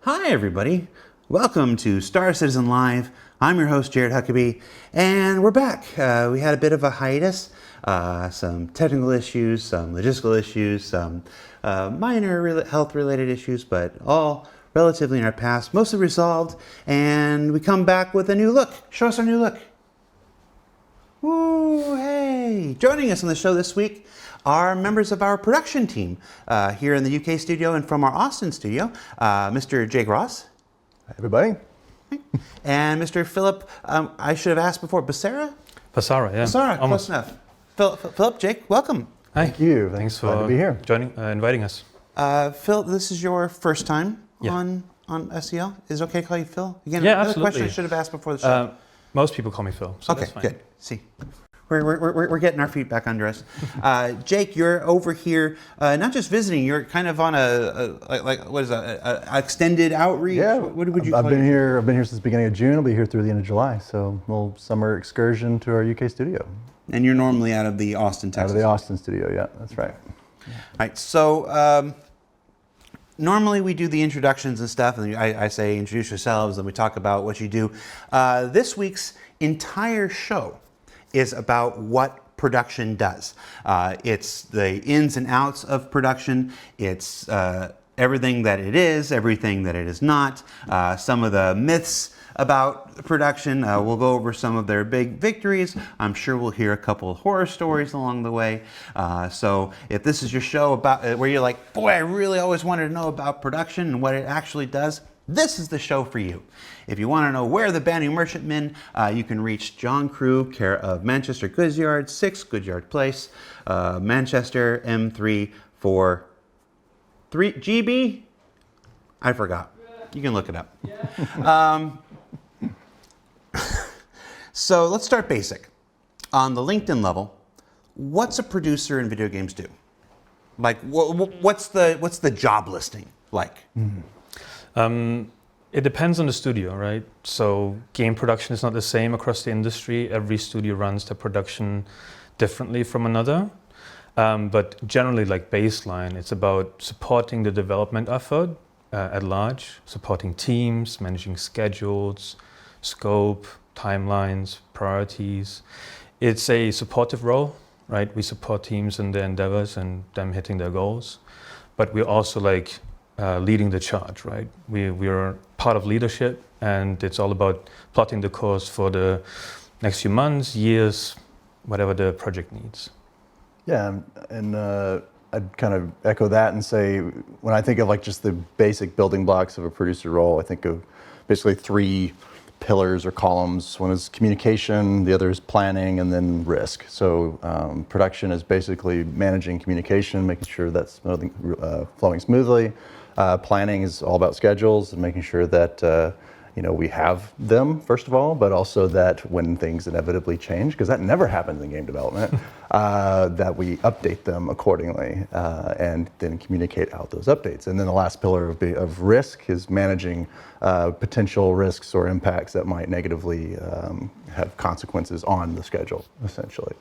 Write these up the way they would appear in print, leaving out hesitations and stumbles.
Hi, everybody. Welcome to Star Citizen Live. I'm your host, Jared Huckabee, and we're back. We had a bit of a hiatus, some technical issues, some logistical issues, some minor health-related issues, but all relatively in our past, mostly resolved, and we come back with a new look. Show us our new look. Woo, hey! Joining us on the show this week are members of our production team here in the UK studio and from our Austin studio, Mr. Jake Ross. Hi, everybody. And Mr. Filip, I should have asked before, Basara? Basara, yeah. Basara, close enough. Filip, Jake, welcome. Hi. Thank you. Thanks Glad for to be here. inviting us. Phil, this is your first time Yeah. on SEL. Is it okay to call you Phil? Again, Yeah, another absolutely. question I should have asked before the show. Most people call me Phil, so Okay, that's fine. good. See, we're getting our feet back under us. Jake, you're over here, not just visiting. You're kind of on a extended outreach. Yeah, What would you I've call been it? here. I've been here since the beginning of June. I'll be here through the end of July. So a little summer excursion to our UK studio. And you're normally out of the Austin, Texas. Out of the Austin studio. Yeah, that's right. All right. So normally we do the introductions and stuff, and I say introduce yourselves, and we talk about what you do. This week's entire show is about what production does. It's the ins and outs of production. It's everything that it is, everything that it is not, some of the myths about production. We'll go over some of their big victories. I'm sure we'll hear a couple of horror stories along the way. So if this is your show about where you're like, boy, I really always wanted to know about production and what it actually does, this is the show for you. If you want to know where the Banu Merchantmen, you can reach John Crew, care of Manchester Goods Yard, 6 Goodyard Place, Manchester M3 for 3 GB? I forgot. You can look it up. So let's start basic. On the LinkedIn level, what's a producer in video games do? Like, what's the job listing like? It depends on the studio, right? So game production is not the same across the industry. Every studio runs their production differently from another. But generally, like baseline, it's about supporting the development effort at large, supporting teams, managing schedules, scope, timelines, priorities. It's a supportive role, right? We support teams in their endeavors and them hitting their goals. But we're also like leading the charge, right? We're part of leadership, and it's all about plotting the course for the next few months, years, whatever the project needs. Yeah, and I'd kind of echo that and say, when I think of like just the basic building blocks of a producer role, I think of basically 3 pillars or columns. One is communication, the other is planning, and then risk. So production is basically managing communication, making sure that's flowing smoothly. Planning is all about schedules and making sure that we have them, first of all, but also that when things inevitably change, because that never happens in game development, that we update them accordingly and then communicate out those updates. And then the last pillar of risk is managing potential risks or impacts that might negatively have consequences on the schedule, essentially.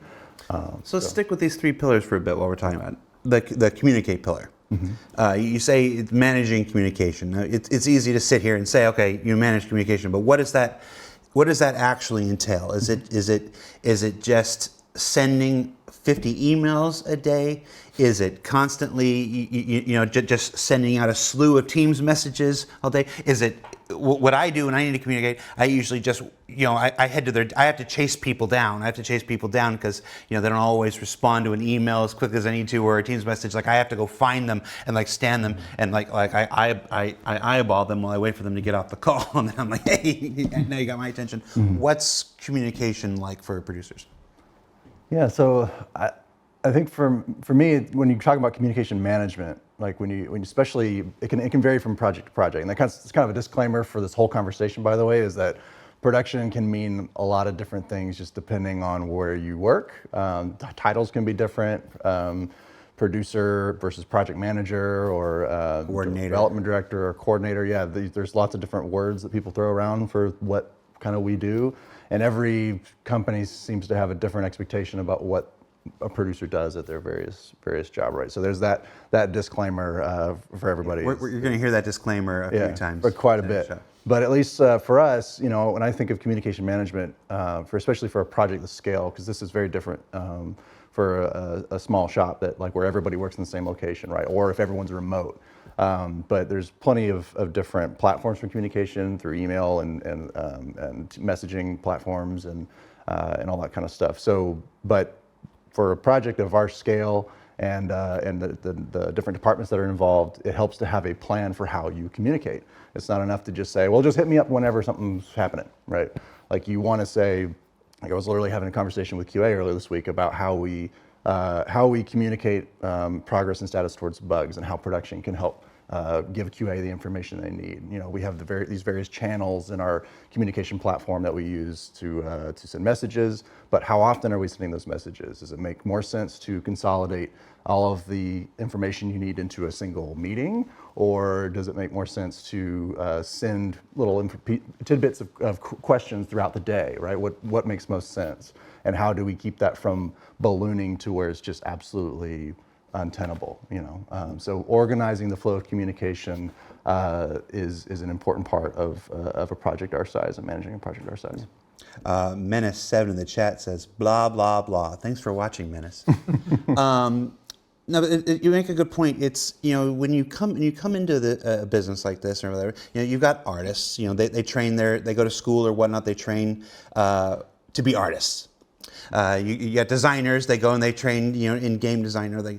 So let's stick with these 3 pillars for a bit while we're talking about it. The communicate pillar. Mm-hmm. You say it's managing communication. Now, it's easy to sit here and say, okay, you manage communication, but what does that actually entail? Is it just sending 50 emails a day? Is it constantly just sending out a slew of Teams messages all day? Is it what I do when I need to communicate? I usually just I head to I have to chase people down. I have to chase people down because they don't always respond to an email as quick as I need to, or a Teams message. Like I have to go find them and like stand them and like I eyeball them while I wait for them to get off the call, and then I'm like, hey, now you got my attention. Mm-hmm. What's communication like for producers? Yeah, so I think for me, when you talk about communication management, like when you especially, it can vary from project to project. And it's kind of a disclaimer for this whole conversation, by the way, is that production can mean a lot of different things just depending on where you work. Titles can be different. Producer versus project manager or coordinator. Development director or coordinator. Yeah, there's lots of different words that people throw around for what kind of we do. And every company seems to have a different expectation about what a producer does at their various job, right? So there's that disclaimer for everybody. You're going to hear that disclaimer a few times. But quite a bit. But at least for us, when I think of communication management, especially for a project this scale, because this is very different for a small shop where everybody works in the same location, right? Or if everyone's remote. But there's plenty of different platforms for communication through email and messaging platforms and all that kind of stuff. So, but for a project of our scale and the different departments that are involved, it helps to have a plan for how you communicate. It's not enough to just say, well, just hit me up whenever something's happening, right? Like you want to say, like I was literally having a conversation with QA earlier this week about how we communicate progress and status towards bugs and how production can help give QA the information they need. We have these various channels in our communication platform that we use to send messages, but how often are we sending those messages? Does it make more sense to consolidate all of the information you need into a single meeting, or does it make more sense to send little tidbits of questions throughout the day, right? What makes most sense? And how do we keep that from ballooning to where it's just absolutely untenable, So organizing the flow of communication is an important part of a project our size and managing a project our size. Menace7 in the chat says, blah, blah, blah. Thanks for watching, Menace. No, but you make a good point. It's, when you come into a business like this or whatever, you've got artists, they train they go to school or whatnot, they train to be artists. You got designers, they go and they train, in game design, or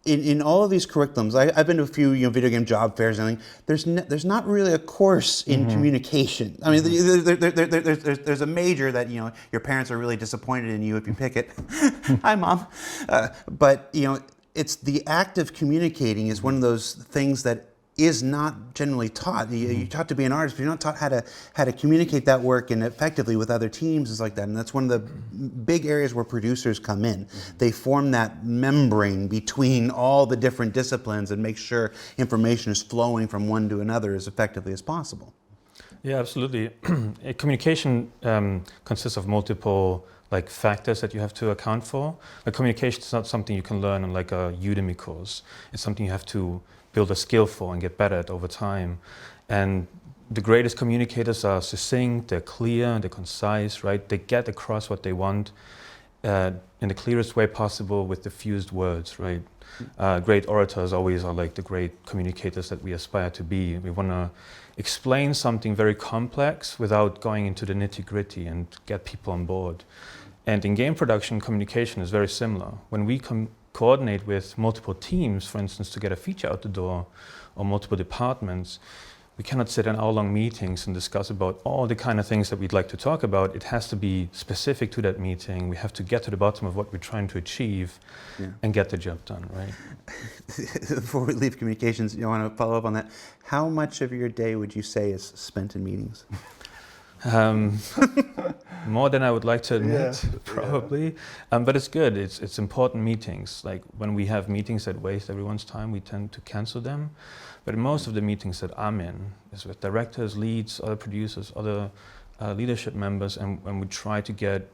in all of these curriculums. I've been to a few video game job fairs and everything. There's not really a course in communication. I mean, there's a major that your parents are really disappointed in you if you pick it. Hi, Mom. But it's the act of communicating is one of those things that is not generally taught. You're taught to be an artist, but you're not taught how to communicate that work and effectively with other teams and like that. And that's one of the big areas where producers come in. They form that membrane between all the different disciplines and make sure information is flowing from one to another as effectively as possible. Yeah, absolutely. Communication consists of multiple factors that you have to account for. Communication is not something you can learn in a Udemy course. It's something you have to build a skill for and get better at over time. And the greatest communicators are succinct, they're clear, they're concise, right? They get across what they want in the clearest way possible with the fewest words, right? Great orators always are the great communicators that we aspire to be. We want to explain something very complex without going into the nitty-gritty and get people on board. And in game production, communication is very similar. When we coordinate with multiple teams, for instance, to get a feature out the door, or multiple departments, we cannot sit in hour-long meetings and discuss about all the kind of things that we'd like to talk about. It has to be specific to that meeting. We have to get to the bottom of what we're trying to achieve and get the job done, right? Before we leave communications, you want to follow up on that. How much of your day would you say is spent in meetings? More than I would like to admit, probably. But it's good. It's important meetings. When we have meetings that waste everyone's time, we tend to cancel them. But most of the meetings that I'm in is with directors, leads, other producers, other leadership members, and when we try to get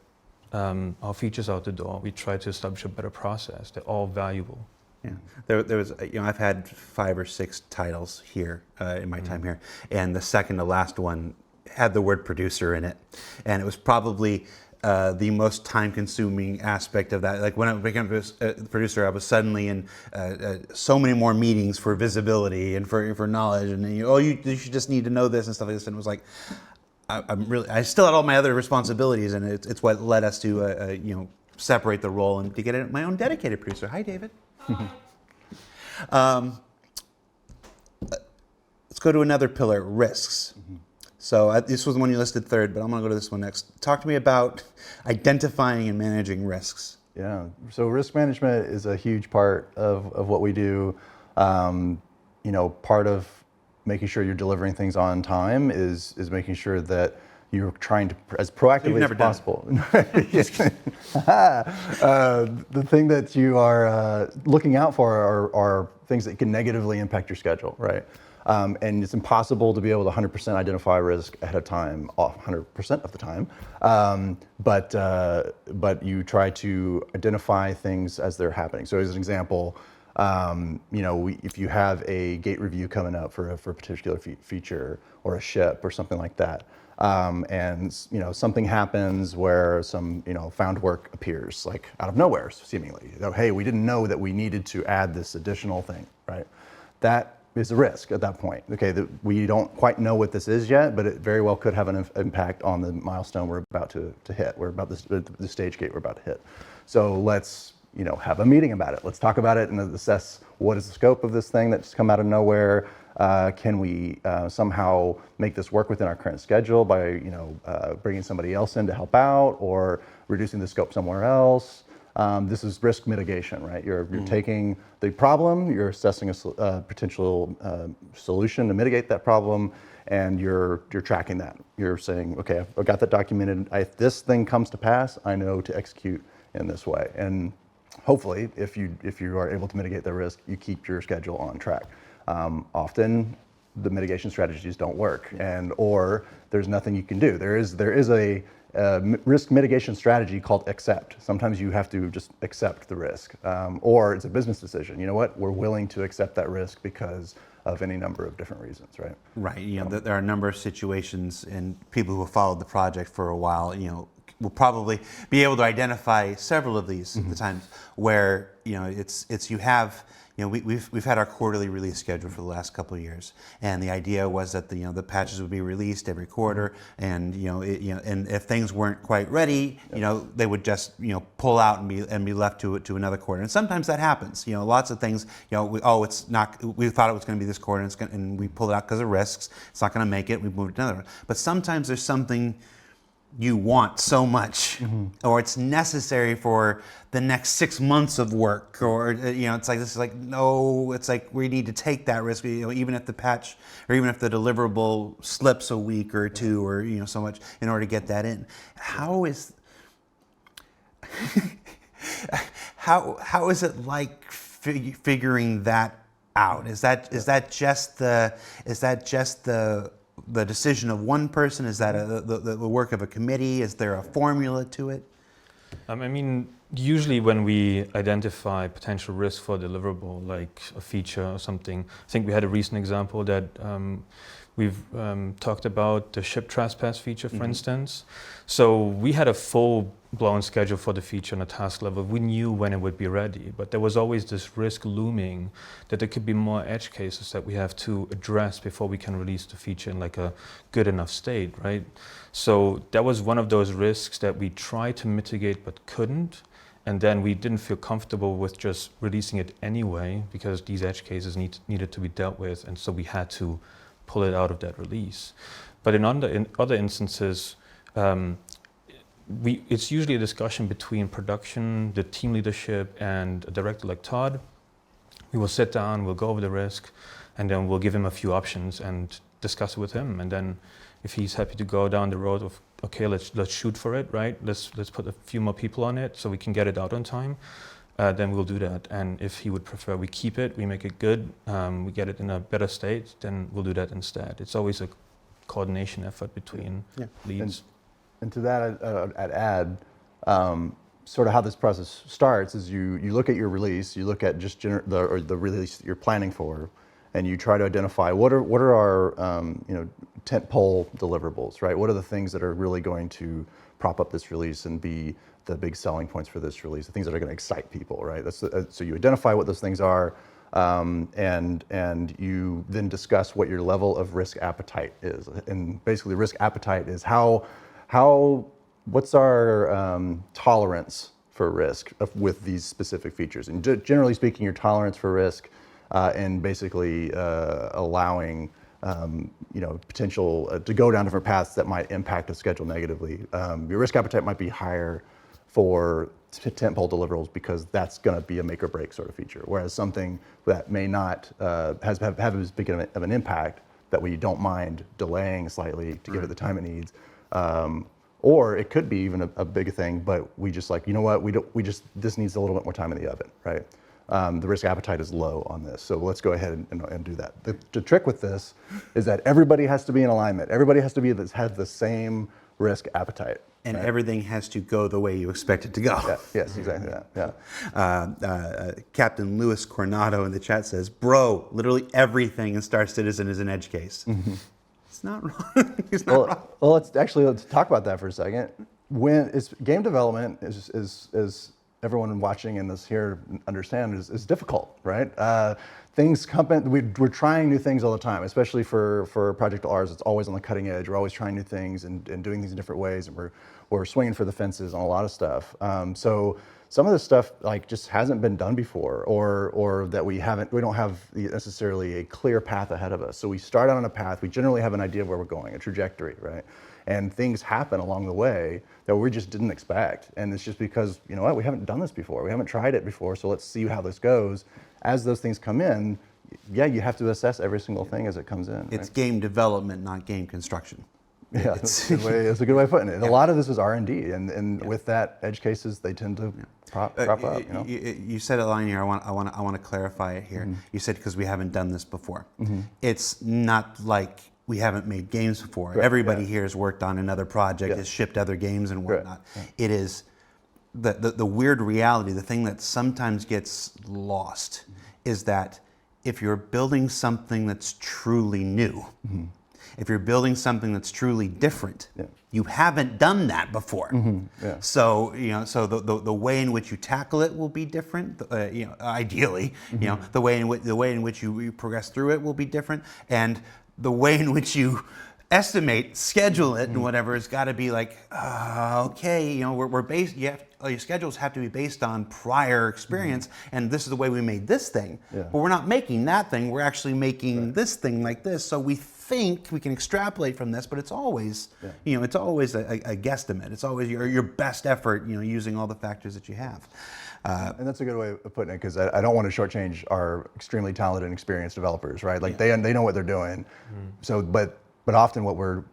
our features out the door, we try to establish a better process. They're all valuable. Yeah, there was, I've had 5 or 6 titles here in my time here, and the second to last one had the word producer in it, and it was probably the most time-consuming aspect of that. When I became a producer, I was suddenly in so many more meetings for visibility and for knowledge, and you should just need to know this and stuff like this. And it was like, I still had all my other responsibilities, and it's what led us to separate the role and to get my own dedicated producer. Hi, David. Let's go to another pillar: risks. So this was the one you listed third, but I'm going to go to this one next. Talk to me about identifying and managing risks. Yeah, so risk management is a huge part of what we do. Part of making sure you're delivering things on time is making sure that you're trying to, as proactively as possible. The thing that you are looking out for are things that can negatively impact your schedule, right? And it's impossible to be able to 100% identify risk ahead of time, 100% of the time. But you try to identify things as they're happening. So as an example, if you have a gate review coming up for a particular feature or a ship or something like that, and something happens where some found work appears like out of nowhere seemingly. Hey, we didn't know that we needed to add this additional thing, right? That is a risk at that point. Okay, we don't quite know what this is yet, but it very well could have an impact on the milestone we're about to hit. We're about the stage gate we're about to hit. So let's have a meeting about it. Let's talk about it and assess what is the scope of this thing that's come out of nowhere. Can we somehow make this work within our current schedule by bringing somebody else in to help out, or reducing the scope somewhere else? This is risk mitigation, right? You're taking the problem, you're assessing a potential solution to mitigate that problem, and you're tracking that. You're saying, okay, I've got that documented. If this thing comes to pass, I know to execute in this way. And hopefully, if you are able to mitigate the risk, you keep your schedule on track. Often, the mitigation strategies don't work, or there's nothing you can do. There is a risk mitigation strategy called accept. Sometimes you have to just accept the risk, or it's a business decision. You know what? We're willing to accept that risk because of any number of different reasons, right? Right. There are a number of situations, and people who have followed the project for a while, will probably be able to identify several of these at the times where we've had our quarterly release schedule for the last couple of years, and the idea was that the patches would be released every quarter, and and if things weren't quite ready, they would just pull out and be left to another quarter. And sometimes that happens. Lots of things. It's not. We thought it was going to be this quarter, and we pulled it out because of risks. It's not going to make it. We moved it to another one. But sometimes there's something you want so much, or it's necessary for the next 6 months of work, or it's like this is like no, it's like we need to take that risk, even if the patch or even if the deliverable slips a week or two, or so much in order to get that in. How is how is it like figuring that out? Is that just the decision of one person? Is that the work of a committee? Is there a formula to it? Usually when we identify potential risk for a deliverable, like a feature or something, I think we had a recent example that we've talked about the ship trespass feature, for instance. So we had a full-blown schedule for the feature on a task level. We knew when it would be ready, but there was always this risk looming that there could be more edge cases that we have to address before we can release the feature in like a good enough state, right? So that was one of those risks that we tried to mitigate but couldn't. And then we didn't feel comfortable with just releasing it anyway because these edge cases needed to be dealt with, and so we had to pull it out of that release. But in other instances, it's usually a discussion between production, the team leadership, and a director like Todd. We will sit down, we'll go over the risk, and then we'll give him a few options and discuss it with him. And then if he's happy to go down the road of, okay, let's shoot for it, right? Let's put a few more people on it so we can get it out on time. Then we'll do that. And if he would prefer we keep it, we make it good, we get it in a better state, then we'll do that instead. It's always a coordination effort between leads. And to that, I'd add, sort of how this process starts is you look at your release, you look at just the release that you're planning for, and you try to identify what are our tentpole deliverables, right? What are the things that are really going to prop up this release and be the big selling points for this release, the things that are going to excite people, right? So you identify what those things are, and you then discuss what your level of risk appetite is. And basically, risk appetite is what's our tolerance for risk with these specific features. And generally speaking, your tolerance for risk and basically allowing potential to go down different paths that might impact a schedule negatively. Your risk appetite might be higher for tentpole deliverables because that's going to be a make or break sort of feature. Whereas something that may not have as big of an impact that we don't mind delaying slightly to give it the time it needs. Or it could be even a big thing, but we just like, this needs a little bit more time in the oven, right? the risk appetite is low on this. So let's go ahead and do that. The trick with this is that everybody has to be in alignment. Everybody has to have the same risk appetite. And right? everything has to go the way you expect it to go. Yeah, yes, exactly that. Yeah. Captain Louis Coronado in the chat says, "Bro, literally everything in Star Citizen is an edge case." Mm-hmm. It's not wrong. It's not wrong. Well, let's talk about that for a second. When it's game development is everyone watching and is here understand is difficult, right? Things come in, we're trying new things all the time, especially for a project like ours. It's always on the cutting edge. We're always trying new things and doing things in different ways, and we're swinging for the fences on a lot of stuff. So some of this stuff like just hasn't been done before, or that we don't have necessarily a clear path ahead of us. So we start out on a path. We generally have an idea of where we're going, a trajectory, right? And things happen along the way that we just didn't expect. And it's just because, you know what, we haven't done this before. We haven't tried it before, so let's see how this goes. As those things come in, yeah, you have to assess every single thing as it comes in. It's right? game development, not game construction. Yeah, that's a good way of putting it. And a lot of this is R&D, and with that, edge cases, they tend to prop up. You know? You said a line here. I want to clarify it here. You said because we haven't done this before. It's not like we haven't made games before. Right, Everybody here has worked on another project, has shipped other games and whatnot. Right. It is the weird reality, the thing that sometimes gets lost is that if you're building something that's truly new, if you're building something that's truly different, you haven't done that before. So so the way in which you tackle it will be different. Ideally, the way in which you progress through it will be different, and the way in which you estimate, schedule it, and whatever has got to be like, okay, we're based. Your schedules have to be based on prior experience, and this is the way we made this thing. But we're not making that thing. We're actually making this thing like this. So we think we can extrapolate from this, but it's always, it's always a guesstimate. It's always your best effort, using all the factors that you have. And that's a good way of putting it, because I don't want to shortchange our extremely talented and experienced developers, right? Like they know what they're doing. So, but often what we're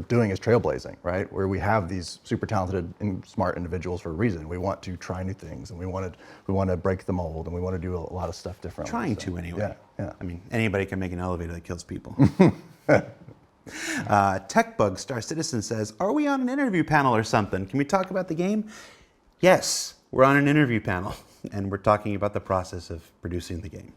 doing is trailblazing, right? Where we have these super talented and smart individuals for a reason. We want to try new things, and we want to break the mold, and we want to do a lot of stuff differently. Trying to anyway. Yeah. I mean, anybody can make an elevator that kills people. TechBug Star Citizen says, "Are we on an interview panel or something? Can we talk about the game?" Yes, we're on an interview panel, and we're talking about the process of producing the game.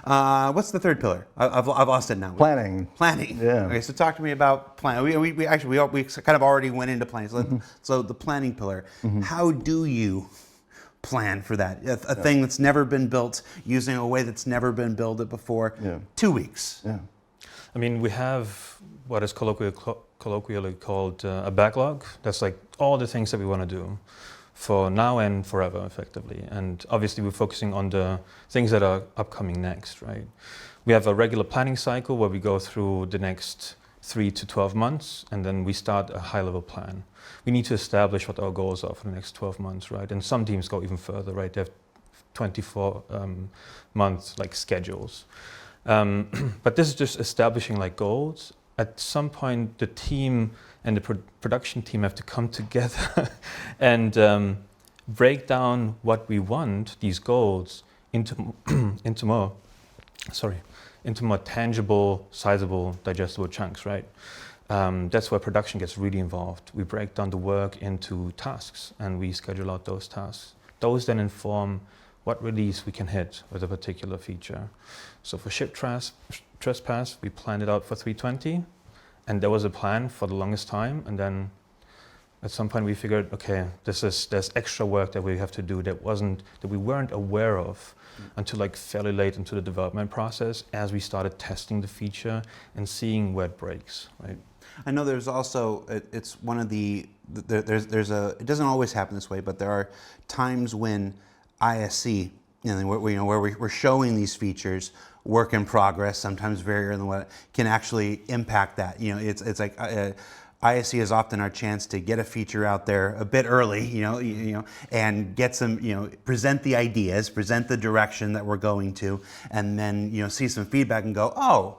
What's the third pillar? I've lost it now. Planning. Yeah. Okay, so talk to me about planning. We actually kind of already went into planning. So the planning pillar. How do you plan for that? A thing that's never been built using a way that's never been built before. 2 weeks. Yeah. I mean, we have what is colloquially called a backlog. That's like all the things that we want to do for now and forever, effectively. And obviously we're focusing on the things that are upcoming next, right? We have a regular planning cycle where we go through the next 3 to 12 months, and then we start a high-level plan. We need to establish what our goals are for the next 12 months, right? And some teams go even further, right? They have 24 month like schedules. But this is just establishing like goals. At some point, the team and the production team have to come together and break down what we want, these goals, into more tangible, sizable, digestible chunks, right? That's where production gets really involved. We break down the work into tasks, and we schedule out those tasks. Those then inform what release we can hit with a particular feature. So for Ship Trespass, we planned it out for 320, and there was a plan for the longest time, and then at some point we figured, okay, there's extra work that we have to do that we weren't aware of until like fairly late into the development process, as we started testing the feature and seeing where it breaks, right? I know there's also, it's one of the, it doesn't always happen this way, but there are times when ISC, where we're showing these features, work in progress, sometimes very early, what can actually impact that. It's like ISC is often our chance to get a feature out there a bit early, and get some, present the ideas, present the direction that we're going to, and then see some feedback and go, oh,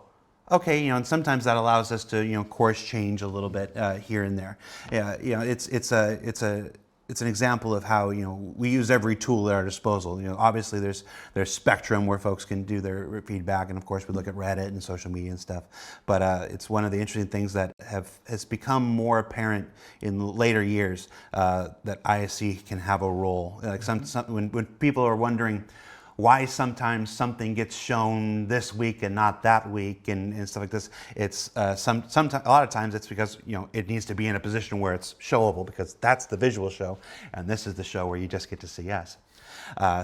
okay, and sometimes that allows us to course change a little bit here and there. Yeah, it's a it's an example of how, you know, we use every tool at our disposal. You know, obviously there's Spectrum where folks can do their feedback, and of course we look at Reddit and social media and stuff. But it's one of the interesting things that has become more apparent in later years, that ISC can have a role. Like when people are wondering why sometimes something gets shown this week and not that week and stuff like this. It's a lot of times it's because, you know, it needs to be in a position where it's showable, because that's the visual show, and this is the show where you just get to see us.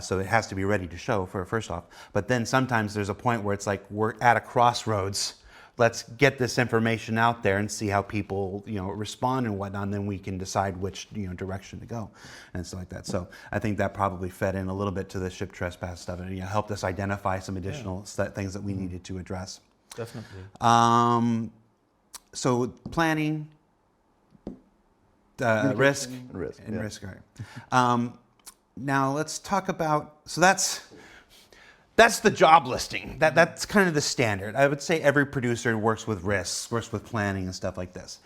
So it has to be ready to show first off. But then sometimes there's a point where it's like we're at a crossroads. Let's get this information out there and see how people, you know, respond and whatnot, and then we can decide which, you know, direction to go and stuff like that. So I think that probably fed in a little bit to the ship trespass stuff, and, you know, helped us identify some additional things that we needed to address. Definitely. So planning, risk, and risk. and Yeah. risk. All right. Now let's talk about. So that's the job listing. That's kind of the standard. I would say every producer works with risks, works with planning and stuff like this.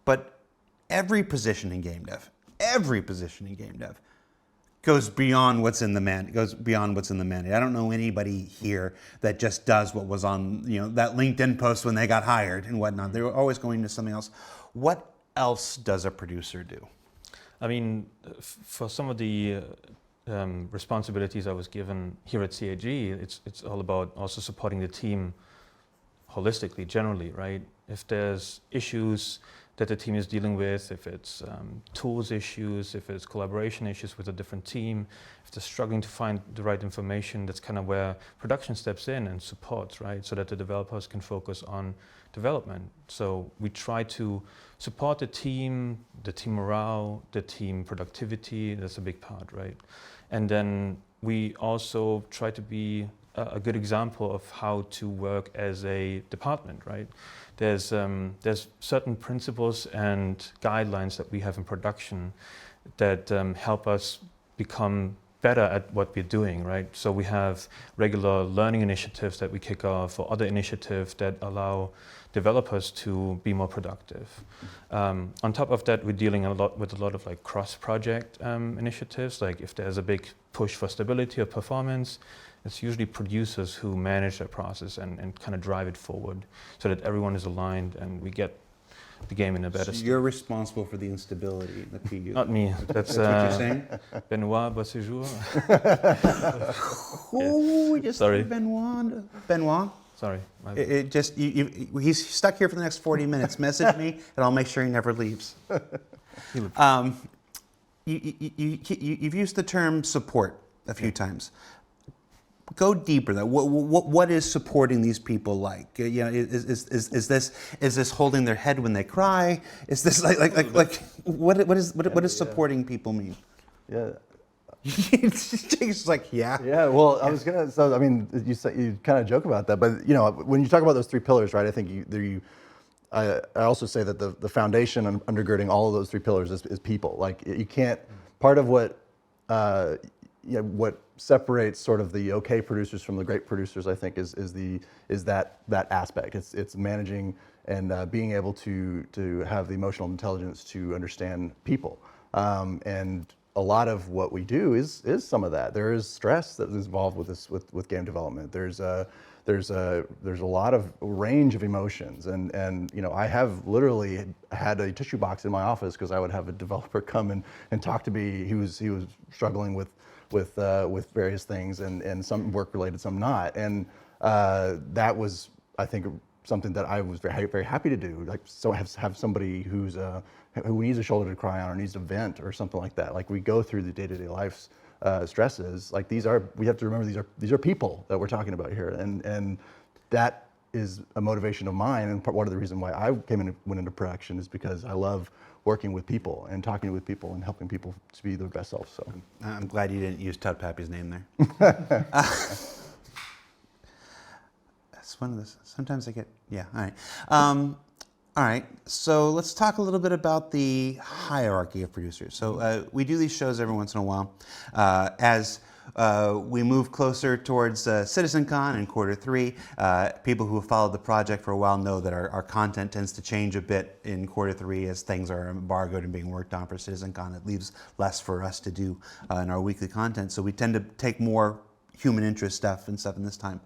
But every position in Gamedev goes beyond what's in the mandate. I don't know anybody here that just does what was on, you know, that LinkedIn post when they got hired and whatnot. They were always going to something else. What else does a producer do? I mean, for some of the responsibilities I was given here at CAG, it's all about also supporting the team holistically, generally, right? If there's issues that the team is dealing with, if it's tools issues, if it's collaboration issues with a different team, if they're struggling to find the right information, that's kind of where production steps in and supports, right? So that the developers can focus on development. So we try to support the team morale, the team productivity. That's a big part, right? And then we also try to be a good example of how to work as a department, right? There's certain principles and guidelines that we have in production that help us become better at what we're doing, right? So we have regular learning initiatives that we kick off, or other initiatives that allow developers to be more productive. On top of that, we're dealing with a lot of like cross-project initiatives. Like if there's a big push for stability or performance, it's usually producers who manage that process and kind of drive it forward so that everyone is aligned and we get the game in a better state. You're responsible for the instability in the PU. Not me. That's what you're saying? Benoit Basséjour. Who just Sorry. Benoit? Sorry. He's stuck here for the next 40 minutes. Message me, and I'll make sure he never leaves. You've used the term support a few times. Go deeper though. What is supporting these people like? You know, is this holding their head when they cry? Is this like what does supporting people mean? Yeah. It's like Yeah, well, I was gonna. So I mean, you kind of joke about that, but you know, when you talk about those three pillars, right? I think I also say that the foundation undergirding all of those three pillars is people. Like you can't. Part of what what separates sort of the okay producers from the great producers, I think, is that aspect. It's managing and being able to have the emotional intelligence to understand people, and a lot of what we do is some of that. There is stress that is involved with this with game development. There's a lot of range of emotions, and you know, I have literally had a tissue box in my office because I would have a developer come and talk to me. He was struggling with various things, and some work related, some not, and that was, I think, something that I was very, very happy to do. Like, so have somebody who needs a shoulder to cry on or needs to vent or something like that. Like, we go through the day-to-day life stresses. Like, we have to remember these are people that we're talking about here, and that is a motivation of mine. And one of the reasons why I went into production is because I love working with people and talking with people and helping people to be their best self. So I'm glad you didn't use Todd Pappy's name there. That's one of those. Sometimes I get, yeah, all right. All right, so let's talk a little bit about the hierarchy of producers. So we do these shows every once in a while as we move closer towards CitizenCon in Q3. People who have followed the project for a while know that our content tends to change a bit in Q3 as things are embargoed and being worked on for CitizenCon. It leaves less for us to do in our weekly content, so we tend to take more human interest stuff in this time.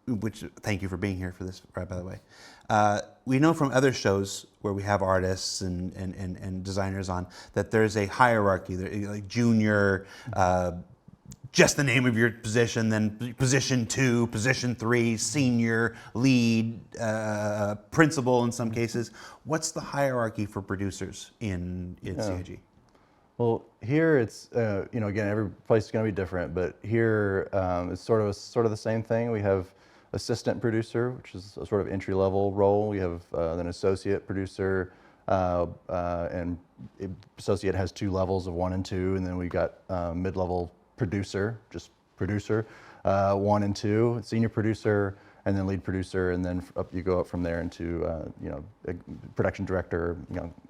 Which thank you for being here for this, right, by the way. We know from other shows where we have artists and designers on that there's a hierarchy, like junior, just the name of your position, then position 2, position 3, senior, lead, principal in some cases. What's the hierarchy for producers in CIG? Well, here it's again, every place is going to be different, but here it's sort of the same thing. We have assistant producer, which is a sort of entry-level role. We have an associate producer, and associate has 2 levels of 1 and 2, and then we got mid-level producer, just producer, 1 and 2, senior producer, and then lead producer, and then you go up from there into production director,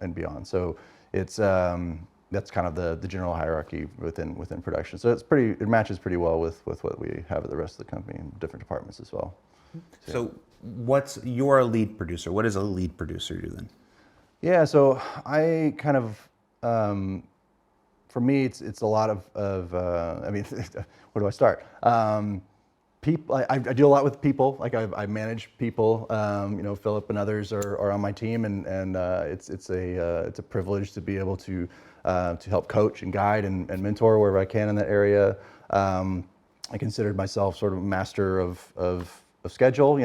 and beyond. So it's that's kind of the general hierarchy within production. So it matches pretty well with what we have at the rest of the company and different departments as well. So you're a lead producer. What does a lead producer do then? Yeah, so I kind of, for me, it's a lot of I mean, where do I start? People, I do a lot with people. Like I manage people. Filip and others are on my team, and it's a privilege to be able to help coach and guide and mentor wherever I can in that area. I considered myself sort of master of schedule.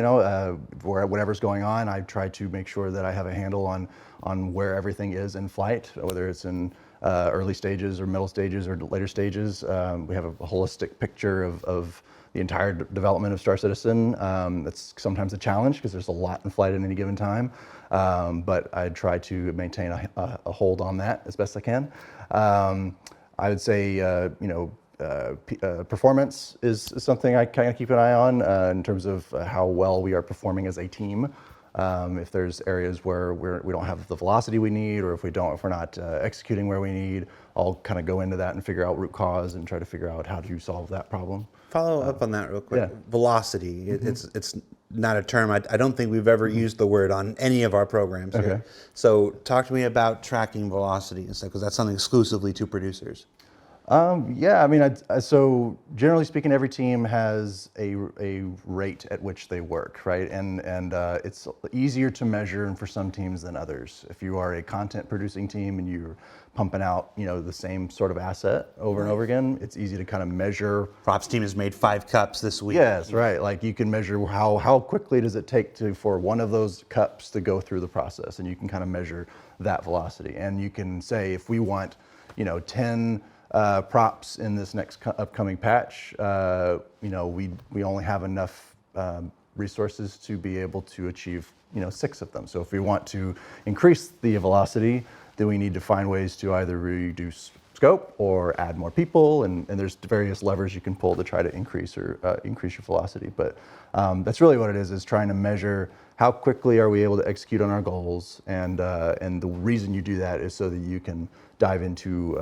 Where whatever's going on, I try to make sure that I have a handle on where everything is in flight, whether it's in early stages or middle stages or later stages. We have a holistic picture of the entire development of Star Citizen. That's sometimes a challenge because there's a lot in flight at any given time, but I try to maintain a hold on that as best I can. I would say, performance is something I kind of keep an eye on in terms of how well we are performing as a team. If there's areas where we don't have the velocity we need, or if we're not executing where we need, I'll kind of go into that and figure out root cause and try to figure out how to solve that problem. Follow up on that real quick. Yeah. Velocity. It's not a term. I don't think we've ever used the word on any of our programs here. Okay. So talk to me about tracking velocity and stuff, because that's something exclusively to producers. Yeah, I mean, so generally speaking, every team has a rate at which they work, right? And it's easier to measure for some teams than others. If you are a content producing team and you're pumping out, the same sort of asset over and over again, it's easy to kind of measure. Props team has made 5 cups this week. Yes, right. Like you can measure how quickly does it take for one of those cups to go through the process, and you can kind of measure that velocity. And you can say if we want, 10 props in this next upcoming patch, we only have enough resources to be able to achieve 6 of them. So if we want to increase the velocity, then we need to find ways to either reduce scope or add more people, and there's various levers you can pull to try to increase your velocity. But that's really what it is trying to measure how quickly are we able to execute on our goals, and the reason you do that is so that you can dive into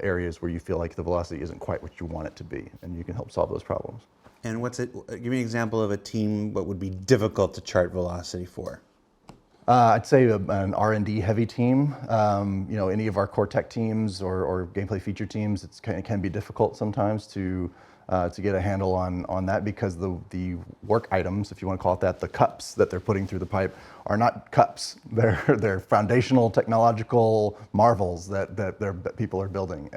areas where you feel like the velocity isn't quite what you want it to be, and you can help solve those problems. And give me an example of a team what would be difficult to chart velocity for. I'd say an R&D heavy team. Any of our core tech teams or gameplay feature teams, it can be difficult sometimes to get a handle on that, because the work items, if you want to call it that, the cups that they're putting through the pipe are not cups. They're foundational technological marvels that people are building,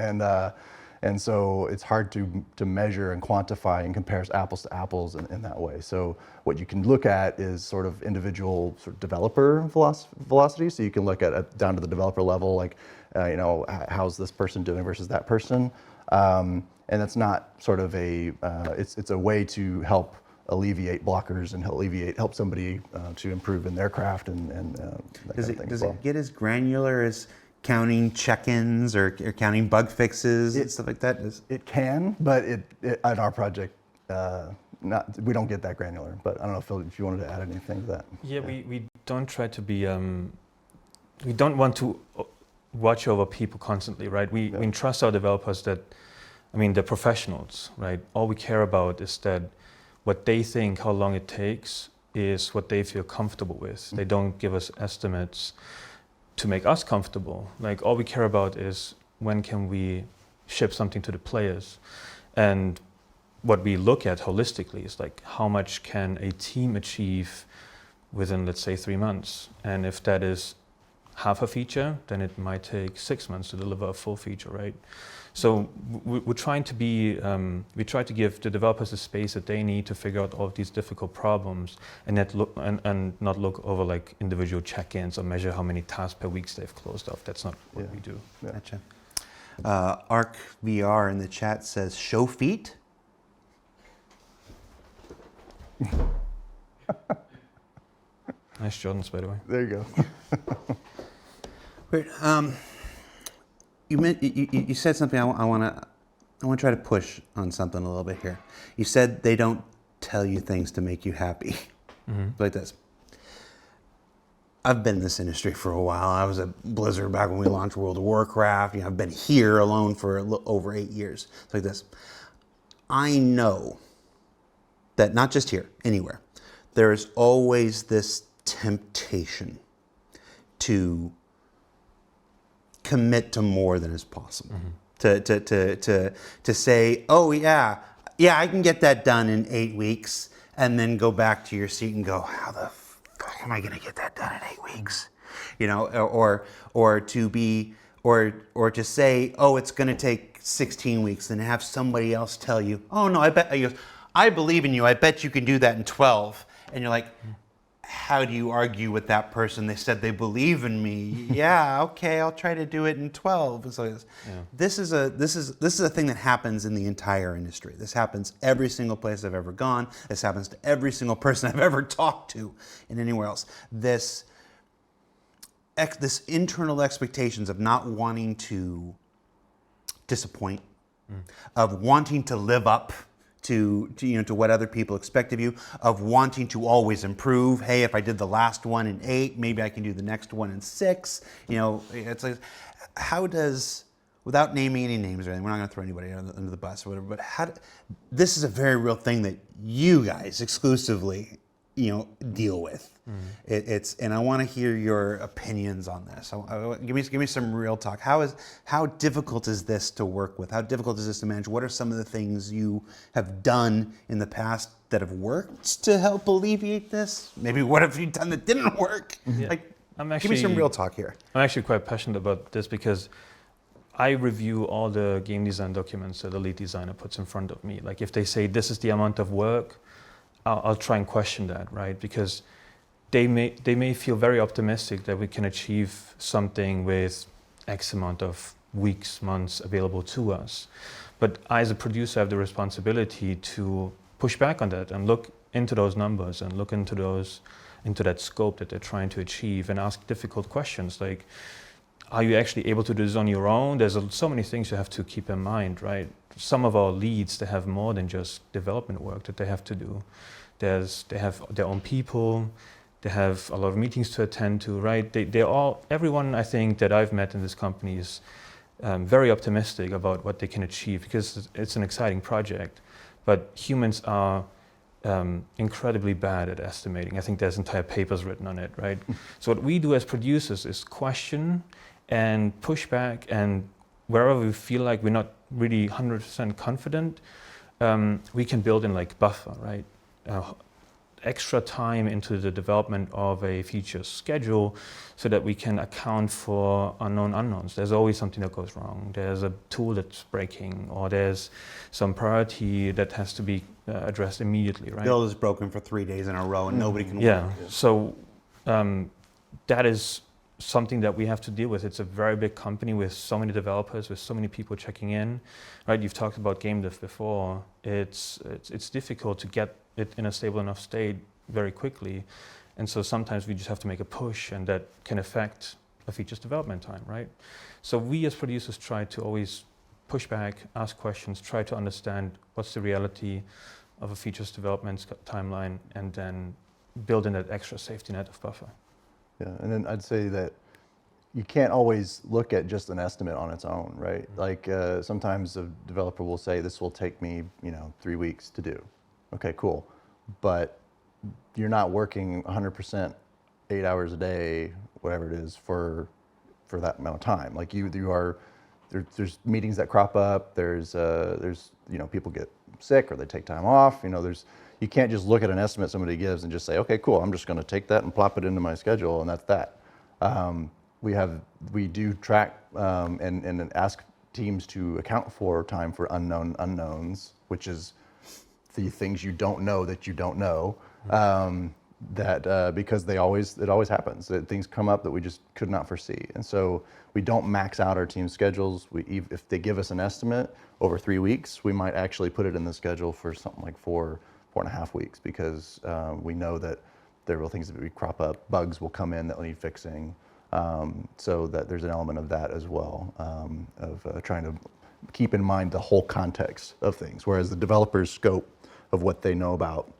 and so it's hard to measure and quantify and compare apples to apples in that way. So what you can look at is sort of individual sort of developer velocity. So you can look at down to the developer level, like how's this person doing versus that person. And that's not sort of it's a way to help alleviate blockers and help somebody to improve in their craft and that kind of thing. Does it get as granular as counting check-ins or counting bug fixes and stuff like that? It can, but on our project, we don't get that granular. But I don't know, Phil, if you wanted to add anything to that. Yeah, we don't try to be. We don't want to watch over people constantly, right? We trust our developers that I mean, they're professionals, right? All we care about is that what they think, how long it takes, is what they feel comfortable with. They don't give us estimates to make us comfortable. Like, all we care about is when can we ship something to the players. And what we look at holistically is like, how much can a team achieve within, let's say, 3 months? And if that is half a feature, then it might take 6 months to deliver a full feature, right? So we're trying to be, we try to give the developers the space that they need to figure out all of these difficult problems, and not look over like individual check-ins or measure how many tasks per week they've closed off. That's not what we do. Yeah. Gotcha. Arc VR in the chat says, show feet? Nice Jordans, by the way. There you go. Great. You said something I want to try to push on something a little bit here. You said they don't tell you things to make you happy. Mm-hmm. Like this. I've been in this industry for a while. I was at Blizzard back when we launched World of Warcraft. You know, I've been here alone for over 8 years. It's like this. I know that not just here, anywhere, there is always this temptation to commit to more than is possible. Mm-hmm. To say, oh yeah, I can get that done in 8 weeks, and then go back to your seat and go, how the fuck am I going to get that done in 8 weeks? You know, or to say, oh, it's going to take 16 weeks, and have somebody else tell you, oh no, I believe in you. I bet you can do that in 12. And you're like, how do you argue with that person? They said they believe in me. Yeah, okay, I'll try to do it in 12. And so this is a thing that happens in the entire industry. This happens every single place I've ever gone. This happens to every single person I've ever talked to and anywhere else. This internal expectations of not wanting to disappoint, of wanting to live up to what other people expect of you, of wanting to always improve. Hey, if I did the last one in 8, maybe I can do the next one in 6. You know, it's like, how does, without naming any names or anything, we're not going to throw anybody under the bus or whatever, but this is a very real thing that you guys exclusively, deal with. And I want to hear your opinions on this. Give me some real talk. How difficult is this to work with? How difficult is this to manage? What are some of the things you have done in the past that have worked to help alleviate this? Maybe what have you done that didn't work? Yeah. Give me some real talk here. I'm actually quite passionate about this because I review all the game design documents that the lead designer puts in front of me. Like, if they say this is the amount of work, I'll try and question that, right? Because they may feel very optimistic that we can achieve something with X amount of weeks, months available to us. But I, as a producer, have the responsibility to push back on that and look into those numbers and look into that scope that they're trying to achieve, and ask difficult questions like, are you actually able to do this on your own? There's so many things you have to keep in mind, right? Some of our leads, they have more than just development work that they have to do. They have their own people. They have a lot of meetings to attend to, right? Everyone I think that I've met in this company is very optimistic about what they can achieve because it's an exciting project. But humans are incredibly bad at estimating. I think there's entire papers written on it, right? So what we do as producers is question and push back, and wherever we feel like we're not really 100% confident, we can build in like buffer, right? Extra time into the development of a feature schedule so that we can account for unknown unknowns. There's always something that goes wrong. There's a tool that's breaking, or there's some priority that has to be addressed immediately, right? Build is broken for 3 days in a row and nobody can Yeah, work. so that is something that we have to deal with. It's a very big company with so many developers, with so many people checking in, right? You've talked about Gamedev before. It's difficult to get it in a stable enough state very quickly. And so sometimes we just have to make a push, and that can affect a feature's development time, right? So we as producers try to always push back, ask questions, try to understand what's the reality of a feature's development timeline, and then build in that extra safety net of buffer. Yeah, and then I'd say that, you can't always look at just an estimate on its own, right? Like sometimes a developer will say, this will take me, 3 weeks to do. Okay, cool. But you're not working 100% 8 hours a day, whatever it is, for that amount of time. Like you are, there's meetings that crop up. There's people get sick or they take time off. You can't just look at an estimate somebody gives and just say, okay, cool, I'm just going to take that and plop it into my schedule, and that's that. We do track and ask teams to account for time for unknown unknowns, which is the things you don't know that you don't know. Because it always happens that things come up that we just could not foresee, and so we don't max out our team schedules. If they give us an estimate over 3 weeks, we might actually put it in the schedule for something like 4.5 weeks, because we know that there will things that we crop up, bugs will come in that will need fixing, so that there's an element of that as well, of trying to keep in mind the whole context of things, whereas the developer's scope of what they know about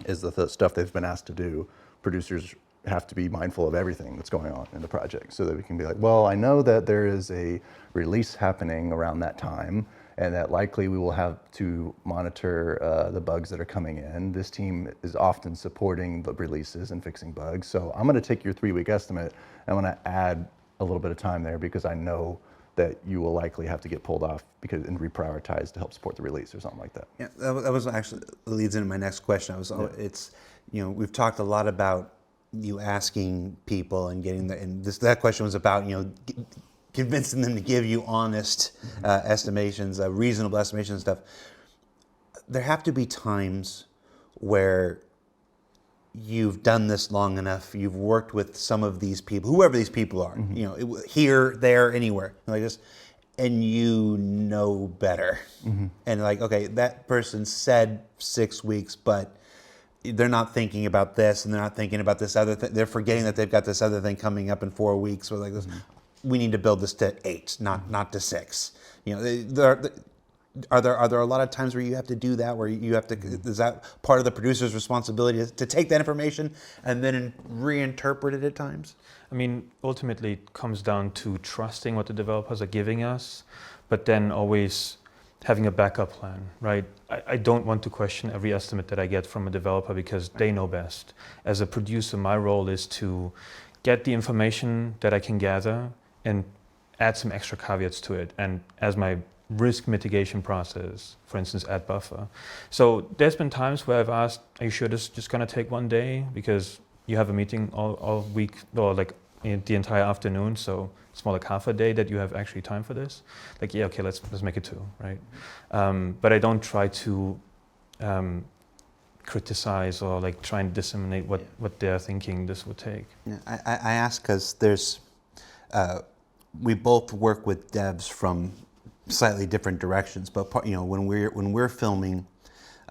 is the stuff they've been asked to do. Producers have to be mindful of everything that's going on in the project, so that we can be like, well, I know that there is a release happening around that time, and that likely we will have to monitor the bugs that are coming in. This team is often supporting the releases and fixing bugs, so I'm going to take your 3-week estimate and I'm going to add a little bit of time there, because I know that you will likely have to get pulled off and reprioritize to help support the release or something like that. Yeah, that was actually leads into my next question. We've talked a lot about you asking people and getting that question was about convincing them to give you honest estimations, reasonable estimations and stuff. There have to be times where you've done this long enough, you've worked with some of these people, whoever these people are, here, there, anywhere, like this, and you know better. And like, okay, that person said 6 weeks, but they're not thinking about this, and they're not thinking about this other thing. They're forgetting that they've got this other thing coming up in 4 weeks, or like this. We need to build this to 8, not to 6. Are there a lot of times where you have to do that, where you have to, is that part of the producer's responsibility to take that information and then reinterpret it at times? I mean, ultimately it comes down to trusting what the developers are giving us, but then always having a backup plan, right? I don't want to question every estimate that I get from a developer, because they know best. As a producer, my role is to get the information that I can gather and add some extra caveats to it, and as my risk mitigation process, for instance, add buffer. So there's been times where I've asked, are you sure this is just going to take 1 day, because you have a meeting all week, or like the entire afternoon, so it's more like half a day that you have actually time for this? Like, yeah, okay, let's make it 2, right? But I don't try to criticize or like try and disseminate what they're thinking this would take. Yeah, I ask because there's, we both work with devs from slightly different directions, but when we're filming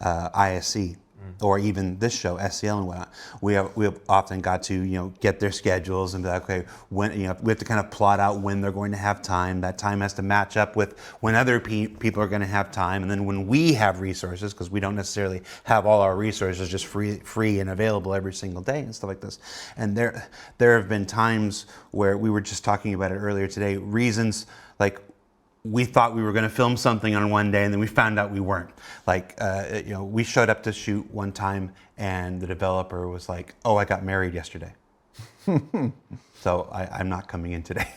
ISC or even this show SCL and whatnot, we have often got to get their schedules and be like, okay, when we have to kind of plot out when they're going to have time. That time has to match up with when other people are going to have time, and then when we have resources, because we don't necessarily have all our resources just free and available every single day and stuff like this. And there have been times where we were just talking about it earlier today. Reasons like, we thought we were going to film something on one day, and then we found out we weren't. Like, we showed up to shoot one time, and the developer was like, "Oh, I got married yesterday, so I'm not coming in today."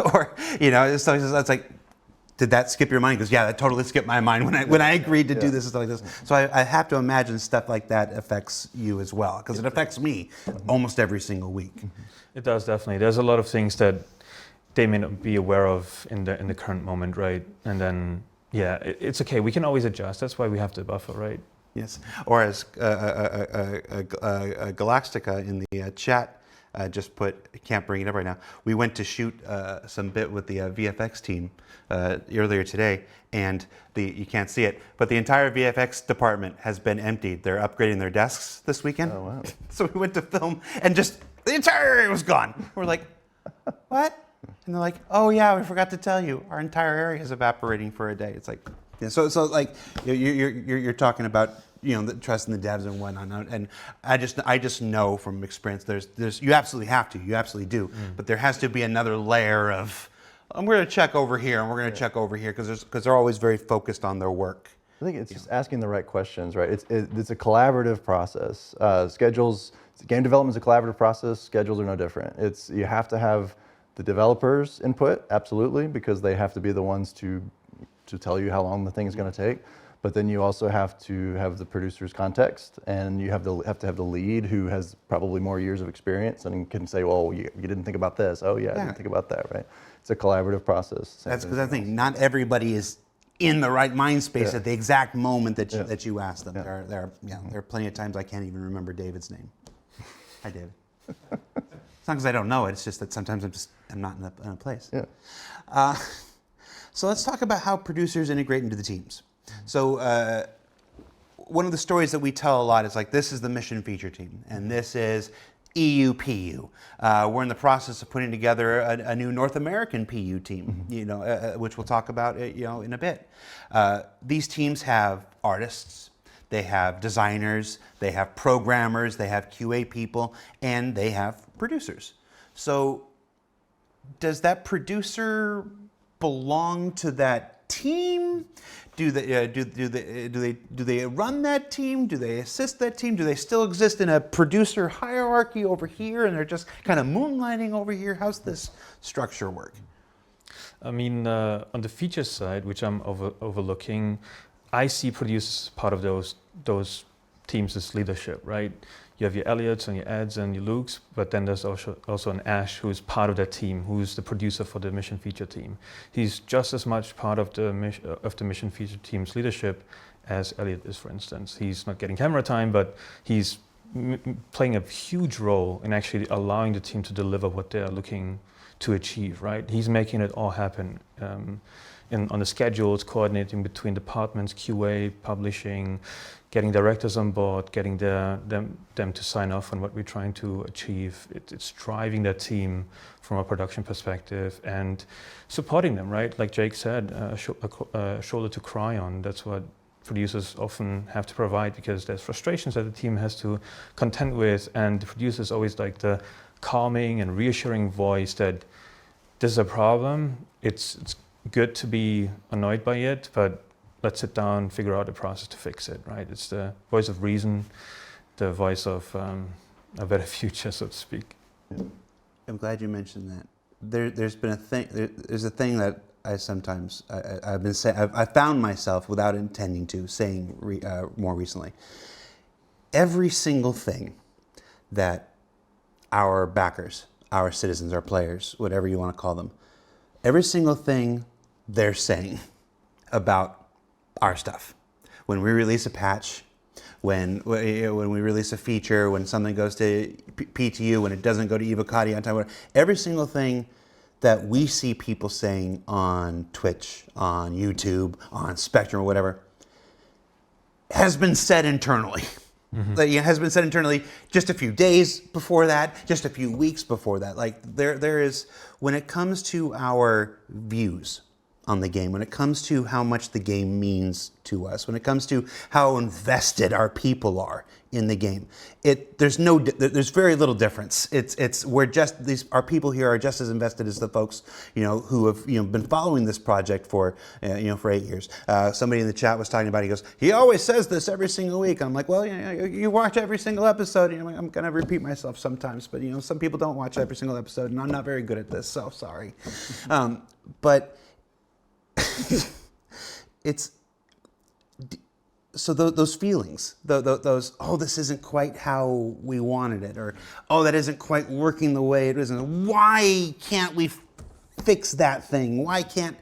Or, so it's like, did that skip your mind? Because yeah, that totally skipped my mind when I agreed to do this and stuff like this. So I have to imagine stuff like that affects you as well, because it affects me almost every single week. It does, definitely. There's a lot of things that they may not be aware of in the current moment, right? And then, yeah, it's okay. We can always adjust. That's why we have the buffer, right? Yes. Or as Galactica in the chat just put, I can't bring it up right now. We went to shoot some bit with the VFX team earlier today, and you can't see it, but the entire VFX department has been emptied. They're upgrading their desks this weekend. Oh, wow. So we went to film, and just the entire area was gone. We're like, what? And they're like, oh yeah, we forgot to tell you, our entire area is evaporating for a day. It's like, yeah, so like you're talking about trust in the devs and whatnot. And I just know from experience, there's you absolutely have to, you absolutely do, but there has to be another layer of, we're going to check over here and we're going to check over here because they're always very focused on their work. I think it's just asking the right questions, right? It's a collaborative process. Game development is a collaborative process. Schedules are no different. You have to have the developers' input, absolutely, because they have to be the ones to tell you how long the thing is going to take. But then you also have to have the producer's context, and you have to have the lead who has probably more years of experience and can say, well, you didn't think about this. Oh yeah, I didn't think about that, right? It's a collaborative process. That's because I think not everybody is in the right mind space at the exact moment that you ask them. Yeah. There are plenty of times I can't even remember David's name. Hi, David. It's not because I don't know it. It's just that sometimes I'm not in a place. Yeah. So let's talk about how producers integrate into the teams. So one of the stories that we tell a lot is like, this is the mission feature team, and this is EUPU. We're in the process of putting together a new North American PU team, which we'll talk about, in a bit. These teams have artists, they have designers, they have programmers, they have QA people, and they have producers. So does that producer belong to that team? Do they run that team? Do they assist that team? Do they still exist in a producer hierarchy over here, and they're just kind of moonlighting over here? How's this structure work? I mean, on the feature side, which I'm overlooking, I see producers as part of those teams as leadership, right? You have your Elliots and your Eds and your Lukes, but then there's also an Ash who is part of that team, who's the producer for the mission feature team. He's just as much part of the mission feature team's leadership as Elliot is, for instance. He's not getting camera time, but he's playing a huge role in actually allowing the team to deliver what they're looking to achieve, right? He's making it all happen. On the schedules, coordinating between departments, QA, publishing, getting directors on board, getting them to sign off on what we're trying to achieve. It's driving that team from a production perspective and supporting them, right? Like Jake said, a shoulder to cry on. That's what producers often have to provide, because there's frustrations that the team has to contend with, and the producer's always like the calming and reassuring voice that this is a problem. It's good to be annoyed by it, but let's sit down, figure out a process to fix it, right? It's the voice of reason, the voice of a better future, so to speak. I'm glad you mentioned that. There's been a thing. There's a thing that I sometimes I've been saying. I found myself, without intending to, saying more recently. Every single thing that our backers, our citizens, our players, whatever you want to call them, every single thing they're saying about our stuff. When we release a patch, when we release a feature, when something goes to PTU, when it doesn't go to Evocati on time, whatever, every single thing that we see people saying on Twitch, on YouTube, on Spectrum, or whatever, has been said internally. Mm-hmm. Like, it has been said internally just a few days before that, just a few weeks before that. Like there is, when it comes to our views on the game, when it comes to how much the game means to us, when it comes to how invested our people are in the game, there's very little difference. Our people here are just as invested as the folks, who have, been following this project for 8 years. Somebody in the chat was talking about, he goes, he always says this every single week. I'm like, well, you watch every single episode. I'm going to repeat myself sometimes, but some people don't watch every single episode, and I'm not very good at this, so sorry. But so those feelings, those, oh, this isn't quite how we wanted it, or, oh, that isn't quite working the way it is, and why can't we fix that thing? Why can't